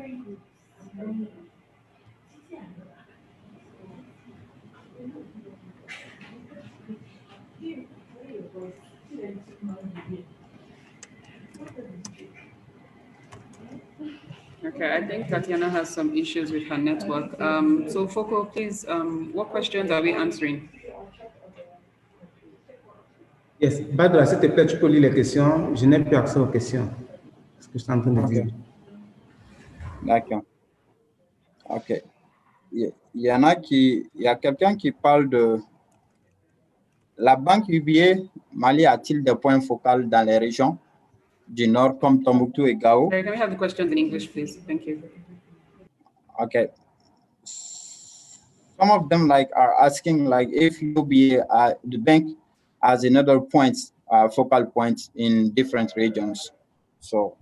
Okay, I think Tatiana has some issues with her network. So Foco, please, what questions are we answering? Yes, Badra, s'il te plaît, tu peux lire les questions. Je n'ai plus accès aux questions. Ce que je suis en train de dire. D'accord. OK. Il y a quelqu'un qui parle de la banque UBA Mali a-t-il des points focaux dans les régions du Nord comme Tombouctou et Gao? Can we have the questions in English, please? Thank you. Okay. Some of them are asking if UBA, the bank has another points, focal points in different regions. So.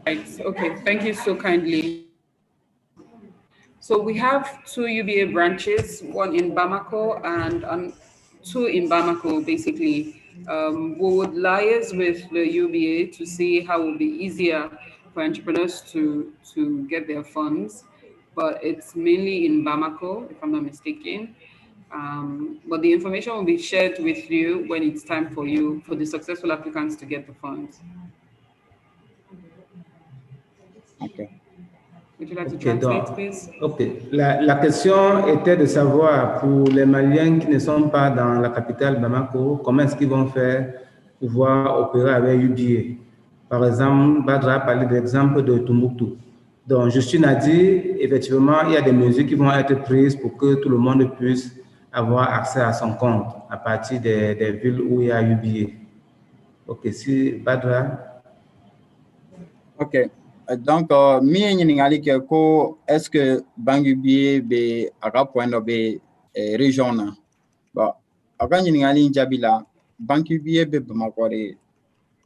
Right, okay, thank you so kindly. So we have 2 UBA branches, one in Bamako and 2 in Bamako, basically. We would liaise with the UBA to see how it will be easier for entrepreneurs to get their funds, but it's mainly in Bamako, if I'm not mistaken. But the information will be shared with you when it's time for you, for the successful applicants to get the funds. Okay. Would you like to translate, please? OK. La question était de savoir pour les Maliens qui ne sont pas dans la capitale Bamako, comment est-ce qu'ils vont faire pour pouvoir opérer avec UBA. Par exemple, Badra a parlé de l'exemple de Tombouctou. Donc, Justine a dit, effectivement, il y a des mesures qui vont être prises pour que tout le monde puisse avoir accès à son compte à partir des villes où il y a UBA. OK, si Badra. OK. Donc, mi ɲininkali kɛ ko est-ce que banque UBA be a ka point dɔ be région na? Bon, a ka ɲininkali jaabi la, banque UBA be Bamakɔ de,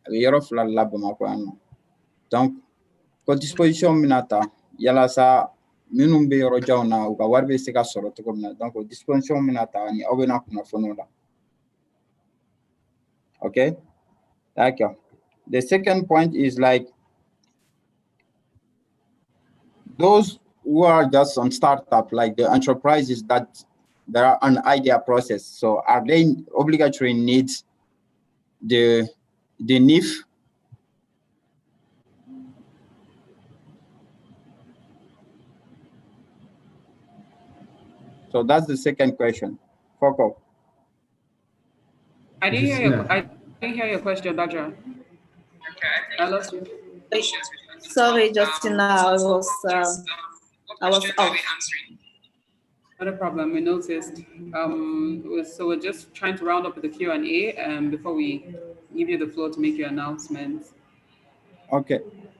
a be yɔrɔ fila la Bamakɔ yan nɔ. Donc, ko disposition mina ta yalasa minnu be yɔrɔ janw na u ka wari be se ka sɔrɔ cogo min na. Donc, disposition mina ta ni aw bena kunnafoniw la. Okay? D'accord. The second point is those who are just on startup, like the enterprises that are an idea process. So are they obligatory needs the NIF? So that's the second question. Foco. I didn't hear your question, Badra. Okay. I lost you. Sorry, Justina, I was off. Not a problem. We noticed. So we're just trying to round up with the Q&A before we give you the floor to make your announcements. Okay.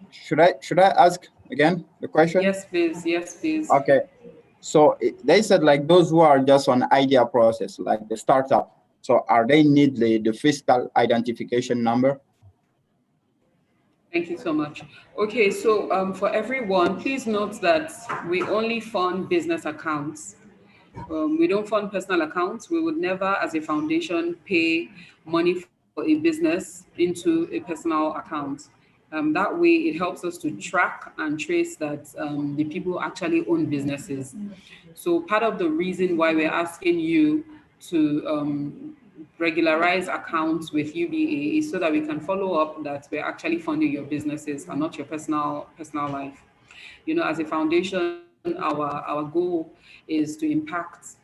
Should I ask again the question? Yes, please. Yes, please. Okay. So they said those who are just on idea process, like the startup. So are they need the fiscal identification number? Thank you so much. Okay, so for everyone, please note that we only fund business accounts. We don't fund personal accounts. We would never, as a foundation, pay money for a business into a personal account. That way, it helps us to track and trace that the people actually own businesses. So part of the reason why we're asking you to regularize accounts with UBA is so that we can follow up that we're actually funding your businesses and not your personal life. You know, as a foundation, our goal is to impact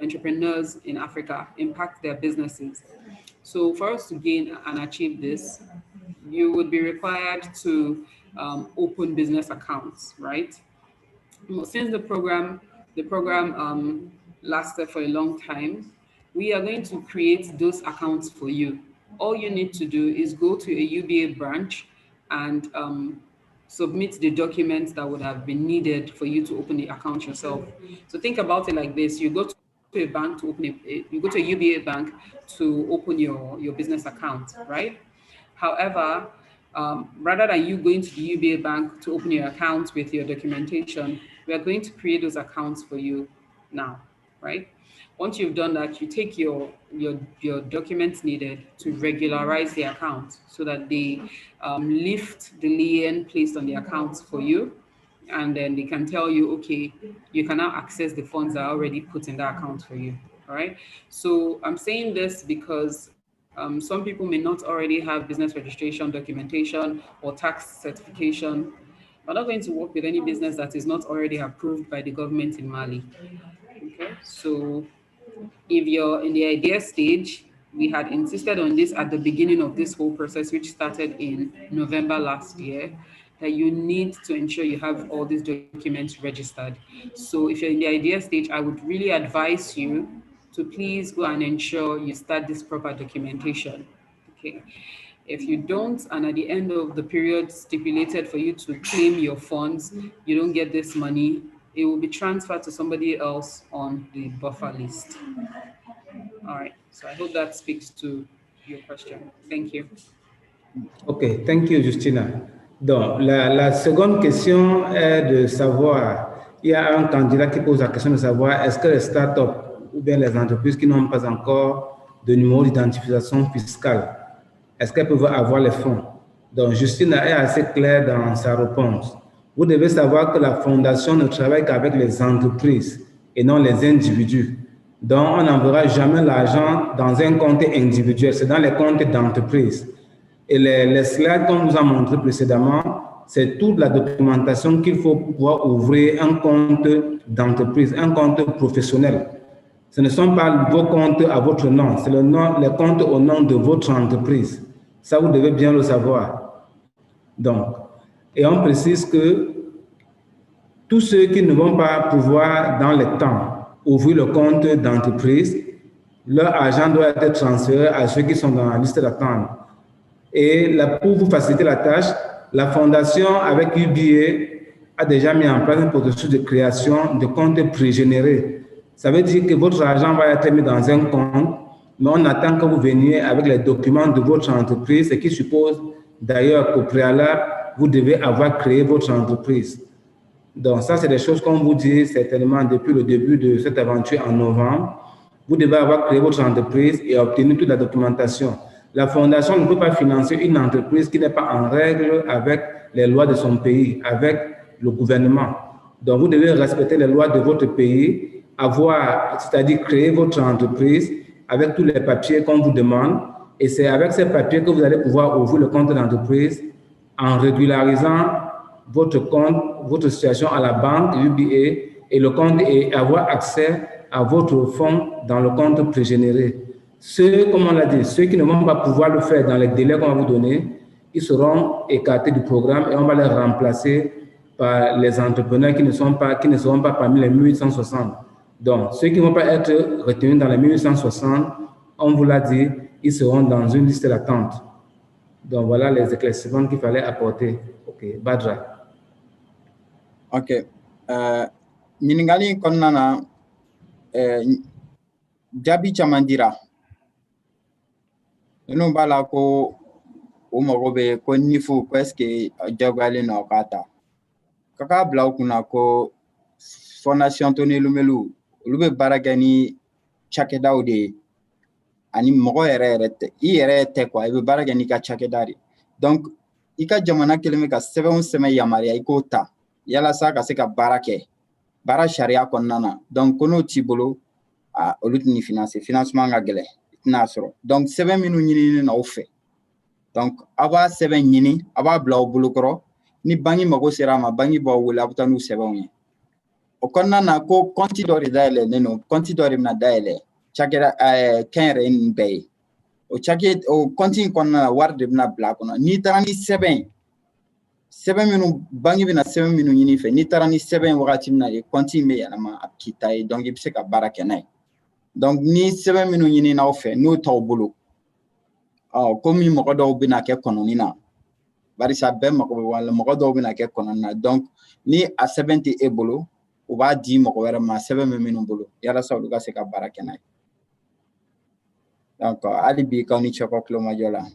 entrepreneurs in Africa, impact their businesses. So for us to gain and achieve this, you would be required to open business accounts, right? Since the program lasted for a long time, we are going to create those accounts for you. All you need to do is go to a UBA branch and submit the documents that would have been needed for you to open the account yourself. So think about it like this: you go to a bank to open you go to a UBA bank to open your business account, right? However, rather than you going to the UBA bank to open your account with your documentation, we are going to create those accounts for you now, right? Once you've done that, you take your documents needed to regularize the account so that they lift the lien placed on the accounts for you, and then they can tell you, okay, you can now access the funds that are already put in that account for you. All right. So I'm saying this because some people may not already have business registration documentation or tax certification. We're not going to work with any business that is not already approved by the government in Mali. Okay. So if you're in the idea stage, we had insisted on this at the beginning of this whole process, which started in November last year, that you need to ensure you have all these documents registered. So if you're in the idea stage, I would really advise you to please go and ensure you start this proper documentation. Okay. If you don't, and at the end of the period stipulated for you to claim your funds, you don't get this money, it will be transferred to somebody else on the buffer list. All right. So I hope that speaks to your question. Thank you. OK, thank you, Justina. Donc, la seconde question est de savoir, il y a un candidat qui pose la question de savoir est-ce que les startups ou bien les entreprises qui n'ont pas encore de numéro d'identification fiscale, est-ce qu'elles peuvent avoir les fonds? Donc, Justina est assez claire dans sa réponse. Vous devez savoir que la fondation ne travaille qu'avec les entreprises et non les individus. Donc, on n'enverra jamais l'argent dans un compte individuel, c'est dans les comptes d'entreprise. Et les slides qu'on vous a montré précédemment, c'est toute la documentation qu'il faut pour pouvoir ouvrir un compte d'entreprise, un compte professionnel. Ce ne sont pas vos comptes à votre nom, c'est les comptes au nom de votre entreprise. Ça, vous devez bien le savoir. Donc, et on précise que tous ceux qui ne vont pas pouvoir, dans le temps, ouvrir le compte d'entreprise, leur argent doit être transféré à ceux qui sont dans la liste d'attente. Et pour vous faciliter la tâche, la fondation avec UBA a déjà mis en place un processus de création de comptes pré-générés. Ça veut dire que votre argent va être mis dans un compte, mais on attend que vous veniez avec les documents de votre entreprise, ce qui suppose d'ailleurs qu'au préalable, vous devez avoir créé votre entreprise. Donc ça, c'est des choses qu'on vous dit certainement depuis le début de cette aventure en novembre. Vous devez avoir créé votre entreprise et obtenu toute la documentation. La fondation ne peut pas financer une entreprise qui n'est pas en règle avec les lois de son pays, avec le gouvernement. Donc, vous devez respecter les lois de votre pays, c'est-à-dire créer votre entreprise avec tous les papiers qu'on vous demande. Et c'est avec ces papiers que vous allez pouvoir ouvrir le compte d'entreprise en régularisant votre compte, votre situation à la banque UBA et le compte et avoir accès à votre fonds dans le compte pré-généré. Ceux, comme on l'a dit, ceux qui ne vont pas pouvoir le faire dans les délais qu'on va vous donner, ils seront écartés du programme et on va les remplacer par les entrepreneurs qui ne seront pas parmi les 1860. Donc, ceux qui ne vont pas être retenus dans les 1860, on vous l'a dit, ils seront dans une liste d'attente. Donc, voilà les éclaircissements qu'il fallait apporter. OK, Badra. OK. Ñiningali konnana jabi chamandira. Nous bala ko o mago be ko nifu ko eske jabale na kata kaka bla kuna ko fondation Tony Lumelu lube baragani chakeda ode ani mogo yere te quoi be baragani ka chakedari donc ika jamana keleme ka 7 semaines yamaria ikota yala sa ka se ka barake bara sharia konnana donc kono tibolo a olutni financement nga gele donc 7 minutes ñini na fait donc aba 7 ñini aba bla o bulukoro ni bangi mago serama bangi bo wala butanu 7 ñi o konna na ko konti dori daile neno konti dori na daile chakera kenre in bay o chake o kontin konna warde bina black ona ni tarani 7 minutes bangi bina 7 minutes yini fe ni tarani 7 wakati na e kontin me yana ma apkita e donc ibse ka baraka nay donc ni 7 minutes yini na fe no taw bulu komi mo do bina ke kononi na bari sa be mo wala mo do bina ke kononi na donc ni a 70 e bulu o ba di mo wera ma 7 minutes bulu yala sa luga se ka baraka nay donc alibi kawni choko klo majola.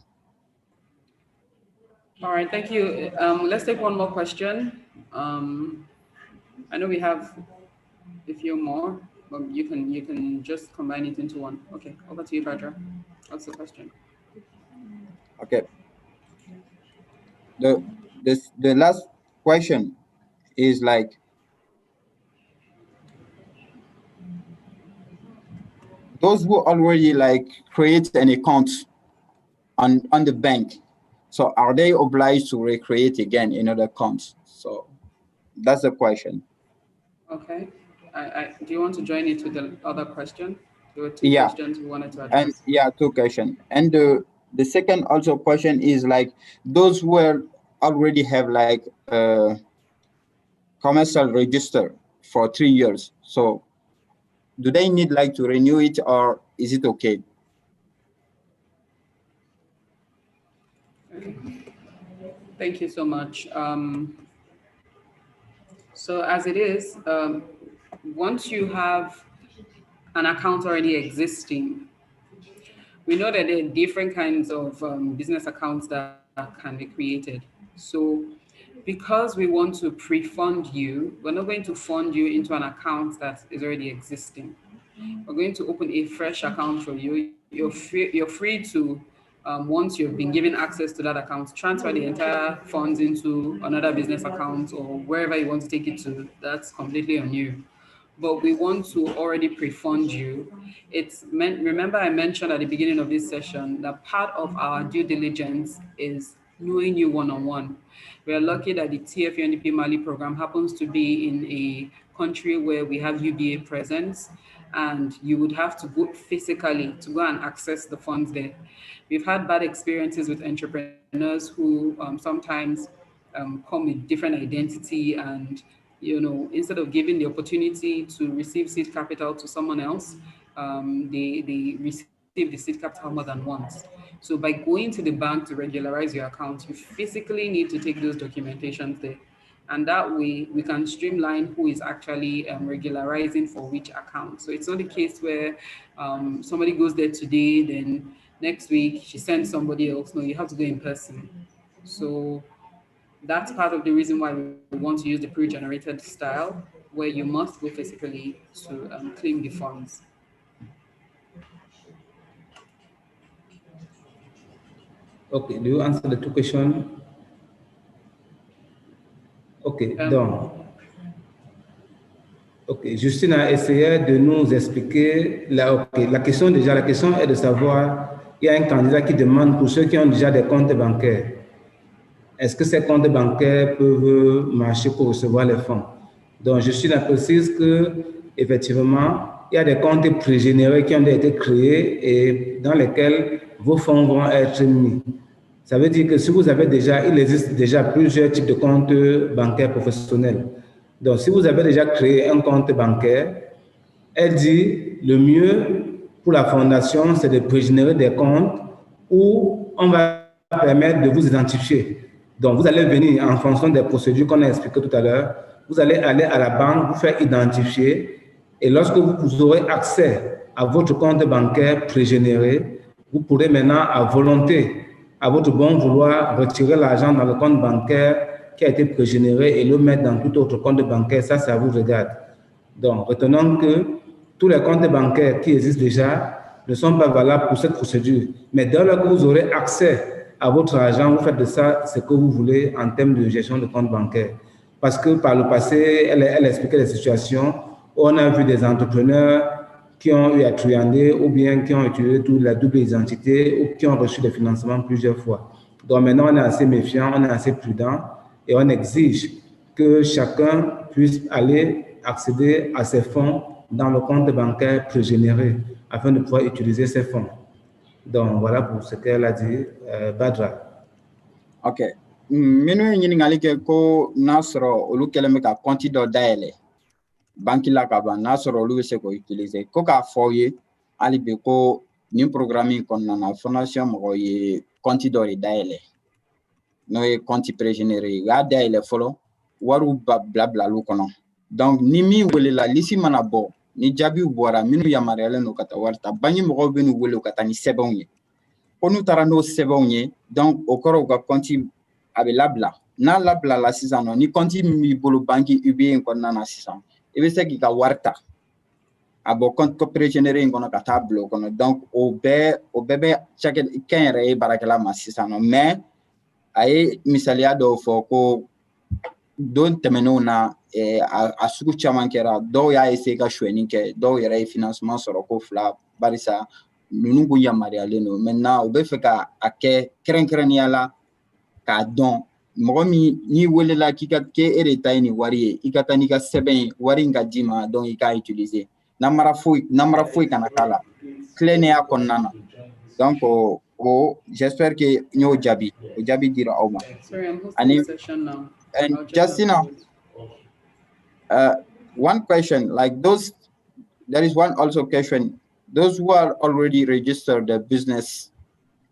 All right, thank you. Let's take one more question. I know we have a few more, but you can just combine it into one. Okay, over to you, Badra. What's the question? Okay. The last question is like, those who already like create an account on the bank, so are they obliged to recreate again another account? So that's the question. Okay. Do you want to join it with the other question? There were two questions we wanted to address. And yeah, two questions. And the second also question is like, those who already have like commercial register for 3 years. So do they need like to renew it, or is it okay? Okay. Thank you so much. So as it is, once you have an account already existing, we know that there are different kinds of business accounts that can be created. So because we want to pre-fund you, we're not going to fund you into an account that is already existing. We're going to open a fresh account for you. You're free to, once you've been given access to that account, transfer the entire funds into another business account or wherever you want to take it to. That's completely on you. But we want to already pre-fund you. Remember I mentioned at the beginning of this session that part of our due diligence is knowing you one-on-one. We are lucky that the TEF UNDP Mali program happens to be in a country where we have UBA presence, and you would have to go physically to go and access the funds there. We've had bad experiences with entrepreneurs who sometimes come with different identity, and instead of giving the opportunity to receive seed capital to someone else, they receive the seed capital more than once. So by going to the bank to regularize your account, you physically need to take those documentations there. And that way we can streamline who is actually regularizing for which account. So it's not a case where somebody goes there today, then next week she sends somebody else. No, you have to go in person. So that's part of the reason why we want to use the pre-generated style, where you must go physically to claim the funds. Okay, do you answer the two questions? Okay, donc. Ok, Justine a essayé de nous expliquer. La question est de savoir, il y a un candidat qui demande pour ceux qui ont déjà des comptes bancaires, est-ce que ces comptes bancaires peuvent marcher pour recevoir les fonds? Donc, Justine précise que effectivement, il y a des comptes pré-générés qui ont été créés et dans lesquels vos fonds vont être mis. Ça veut dire que si vous avez déjà, il existe déjà plusieurs types de comptes bancaires professionnels. Donc, si vous avez déjà créé un compte bancaire, elle dit le mieux pour la fondation, c'est de pré-générer des comptes où on va permettre de vous identifier. Donc, vous allez venir en fonction des procédures qu'on a expliquées tout à l'heure. Vous allez aller à la banque, vous faire identifier. Et lorsque vous aurez accès à votre compte bancaire pré-généré, vous pourrez maintenant, à volonté, à votre bon vouloir, retirer l'argent dans le compte bancaire qui a été pré-généré et le mettre dans tout autre compte bancaire. Ça vous regarde. Donc, retenons que tous les comptes bancaires qui existent déjà ne sont pas valables pour cette procédure. Mais dès lors que vous aurez accès à votre argent, vous faites de ça ce que vous voulez en termes de gestion de compte bancaire. Parce que par le passé, elle expliquait des situations où on a vu des entrepreneurs qui ont eu à truander ou bien qui ont utilisé toute la double identité ou qui ont reçu des financements plusieurs fois. Donc maintenant, on est assez méfiant, on est assez prudent et on exige que chacun puisse aller accéder à ses fonds dans le compte bancaire pré-généré afin de pouvoir utiliser ces fonds. Donc, voilà pour ce qu'elle a dit, Badra. Ok. Minu ye ɲininkali kɛ ko n'a sɔrɔ olu kɛlen bɛ ka kɔnti dɔ dayɛlɛ banki la ka ban n'a sɔrɔ olu bɛ se k'o utiliser ko k'a fɔ aw ye hali bi ko nin programme in kɔnɔna na fondation mɔgɔw ye kɔnti dɔ de dayɛlɛ n'o ye kɔnti prégénéré ye u y'a dayɛlɛ fɔlɔ wariw bila olu kɔnɔ donc ni min welela lisi mana bɔ ni jaabiw bɔra minnu yamaruyalen don ka taa wari ta banki mɔgɔw bɛ n'u wele ka taa ni sɛbɛnw ye ko n'u taara n'o sɛbɛnw ye donc o kɔrɔ u ka kɔnti a bɛ labila n'a labilala sisan nɔ ni kɔnti min b'i bolo banki UBA in kɔnɔna na sisan i bɛ se k'i ka wari ta a bɔ kɔnti prégénéré in kɔnɔ ka taa bila o kɔnɔ donc o bɛɛ bɛ kɛnyɛrɛye baarakɛla ma sisan nɔ mais a ye misaliya dɔw fɔ ko don tɛmɛnenw na a sugu caman kɛra dɔw y'a essayer ka suɲɛni kɛ dɔw yɛrɛ ye financement sɔrɔ ko fila barisa ninnu kun yamaruyalen don maintenant u bɛ fɛ ka a kɛ kɛrɛnkɛrɛnnenya la k'a dɔn mɔgɔ min n'i welela k'e de ta ye nin wari ye i ka taa n'i ka sɛbɛn ye wari in ka d'i ma donc i k'a utiliser namara foyi kana k'a la tilennenya kɔnɔna na donc j'espère que n y'o jaabi o jaabi dira aw ma. Sorry, I'm hosting a session now. And Justina, one question, like those, there is one also question, those who are already registered their business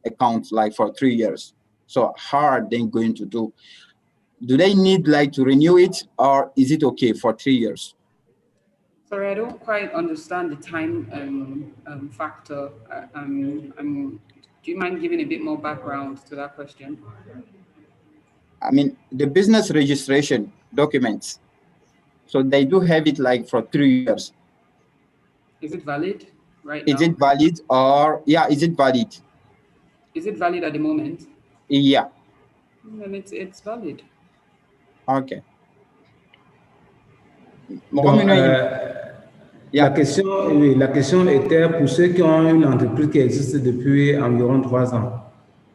accounts like for 3 years, so how are they going to do? Do they need like to renew it or is it okay for 3 years? Sorry, I don't quite understand the time factor. Do you mind giving a bit more background to that question? I mean, the business registration documents, so they do have it like for 3 years. Is it valid right now? Is it valid or, yeah, is it valid? Is it valid at the moment? Yeah. Then it's valid. Okay. Donc, la question était pour ceux qui ont une entreprise qui existe depuis environ 3 ans.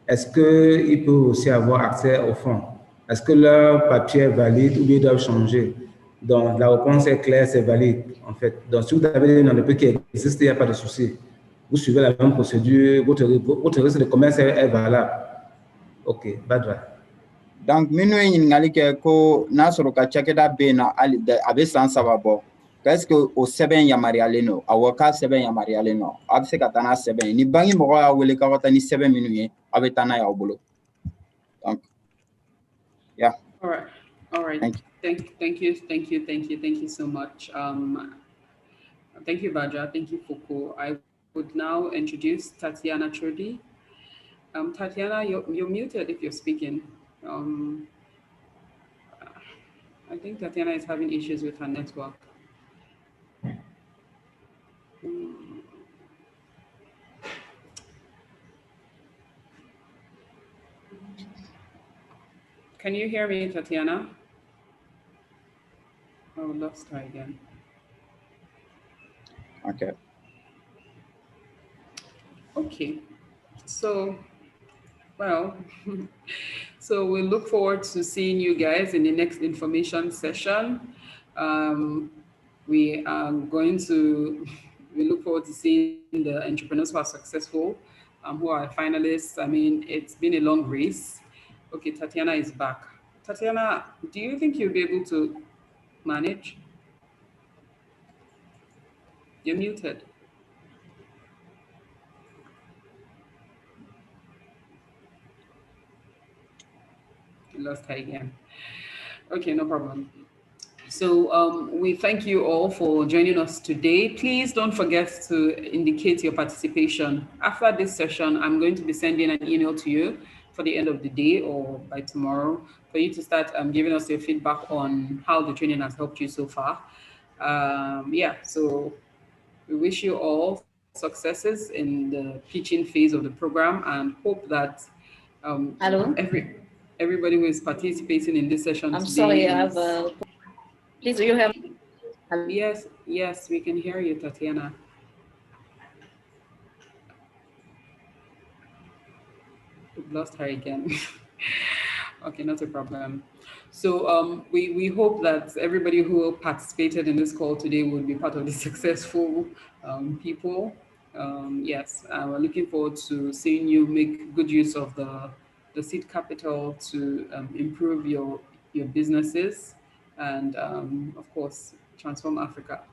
Est-ce qu'ils peuvent aussi avoir accès aux fonds? Est-ce que leur papier est valide ou bien ils doivent changer? Donc, la réponse est claire, c'est valide, en fait. Donc, si vous avez une entreprise qui existe, il n'y a pas de souci. Vous suivez la même procédure, votre risque de commerce est valable. OK, Badra. Donc, minnu ye ɲininkali kɛ ko n'a sɔrɔ ka cakɛda bɛ yen nɔ hali a bɛ san 3 bɔ est-ce que o sɛbɛn yamaruyalen don awɔ k'a sɛbɛn yamaruyalen don a bɛ se ka taa n'a sɛbɛn ye ni banki mɔgɔw y'a wele k'aw ka taa ni sɛbɛn minnu ye a bɛ taa n'a ye aw bolo. Donc, yeah. All right. Thank you so much. Thank you, Badra. Thank you, Foucault. I would now introduce Tatiana Trudy. Tatiana, you're muted if you're speaking. I think Tatiana is having issues with her network. Can you hear me, Tatiana? Oh, lost her again. Okay. So, well, so we look forward to seeing you guys in the next information session. We look forward to seeing the entrepreneurs who are successful, who are finalists. I mean, it's been a long race. Okay, Tatiana is back. Tatiana, do you think you'll be able to manage? You're muted. Lost her again. Okay, no problem. So we thank you all for joining us today. Please don't forget to indicate your participation. After this session, I'm going to be sending an email to you for the end of the day or by tomorrow for you to start giving us your feedback on how the training has helped you so far. Yeah, so we wish you all successes in the pitching phase of the program and hope that everybody who is participating in this session I'm today. sorry, I have please, you have. Yes, we can hear you, Tatiana. We've lost her again. Okay, not a problem. So we hope that everybody who participated in this call today will be part of the successful people. Yes, we're looking forward to seeing you make good use of the seed capital to improve your businesses and, of course, transform Africa.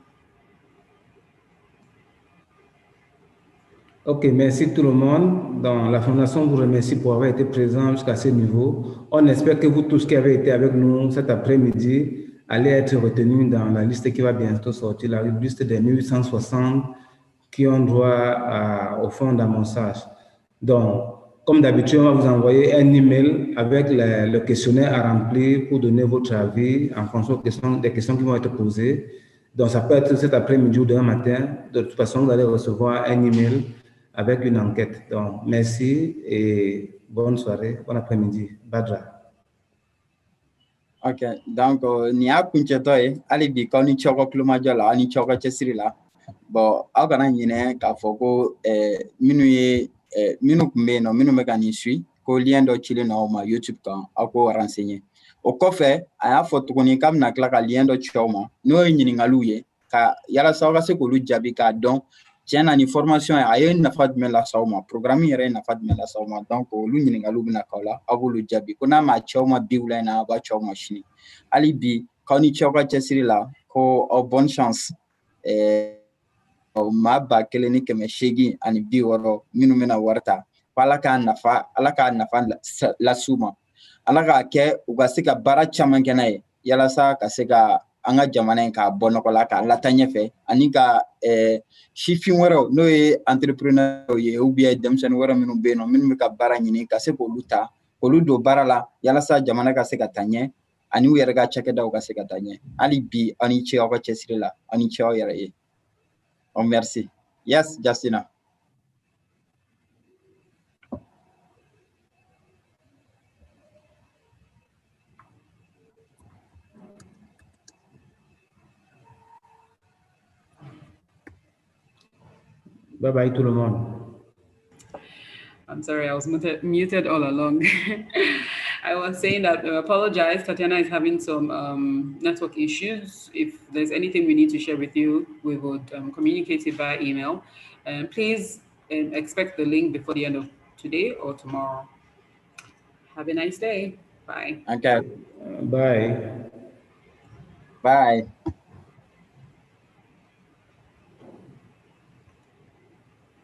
Ok, merci tout le monde. Donc, la Fondation vous remercie pour avoir été présent jusqu'à ce niveau. On espère que vous tous qui avez été avec nous cet après-midi allez être retenus dans la liste qui va bientôt sortir, la liste des 1860 qui ont droit au fonds d'amorçage. Donc, comme d'habitude, on va vous envoyer un email avec le questionnaire à remplir pour donner votre avis en fonction des questions qui vont être posées. Donc, ça peut être cet après-midi ou demain matin. De toute façon, vous allez recevoir un email avec une enquête. Donc, merci et bonne soirée, bon après-midi. Badra. Ok, donc ni a kuncɛtɔ ye hali bi k'aw ni cɛw ka kulomajɔ la aw ni cɛw ka cɛsiri la bon aw kana ɲinɛ k'a fɔ ko minnu ye minnu kun bɛ yen nɔ minnu bɛ ka nin suit ko lien dɔ cilen no aw ma YouTube kan aw k'o renseigner o kɔfɛ a y'a fɔ tuguni k'a bɛna tila ka lien dɔ ci aw ma n'o ye ɲininkaliw ye ka yalasa aw ka se k'olu jaabi k'a dɔn tiɲɛ na ni formation a ye nafa jumɛn lase aw ma programme yɛrɛ ye nafa jumɛn lase aw ma donc olu ɲininkaliw bɛna k'aw la aw b'olu jaabi ko n'a ma ci aw ma bi wula in na a b'a ci aw ma sini hali bi k'aw ni cɛw ka cɛsiri la ko aw bonne chance maa 1,860 minnu bɛna wari ta ko ala k'a nafa las'u ma ala k'a kɛ u ka se ka baara caman kɛ n'a ye yalasa ka se ka an ka jamana in k'a bɔ nɔgɔ la k'a lata ɲɛfɛ ani ka sifin wɛrɛw n'o ye entrepreneur ye ou bien denmisɛnnin wɛrɛ minnu bɛ yen nɔ minnu bɛ ka baara ɲini ka se k'olu ta k'olu don baara la yalasa jamana ka se ka taa ɲɛ ani u yɛrɛ ka cakɛdaw ka se ka taa ɲɛ hali bi aw ni ce aw ka cɛsiri la aw ni ce aw yɛrɛ ye. Oh, merci. Yes, Justina. Bye bye tout le monde. I'm sorry, I was muted all along. I was saying that apologize. Tatiana is having some network issues. If there's anything we need to share with you, we would communicate it via email. And please expect the link before the end of today or tomorrow. Have a nice day. Bye. Okay. Bye. Bye.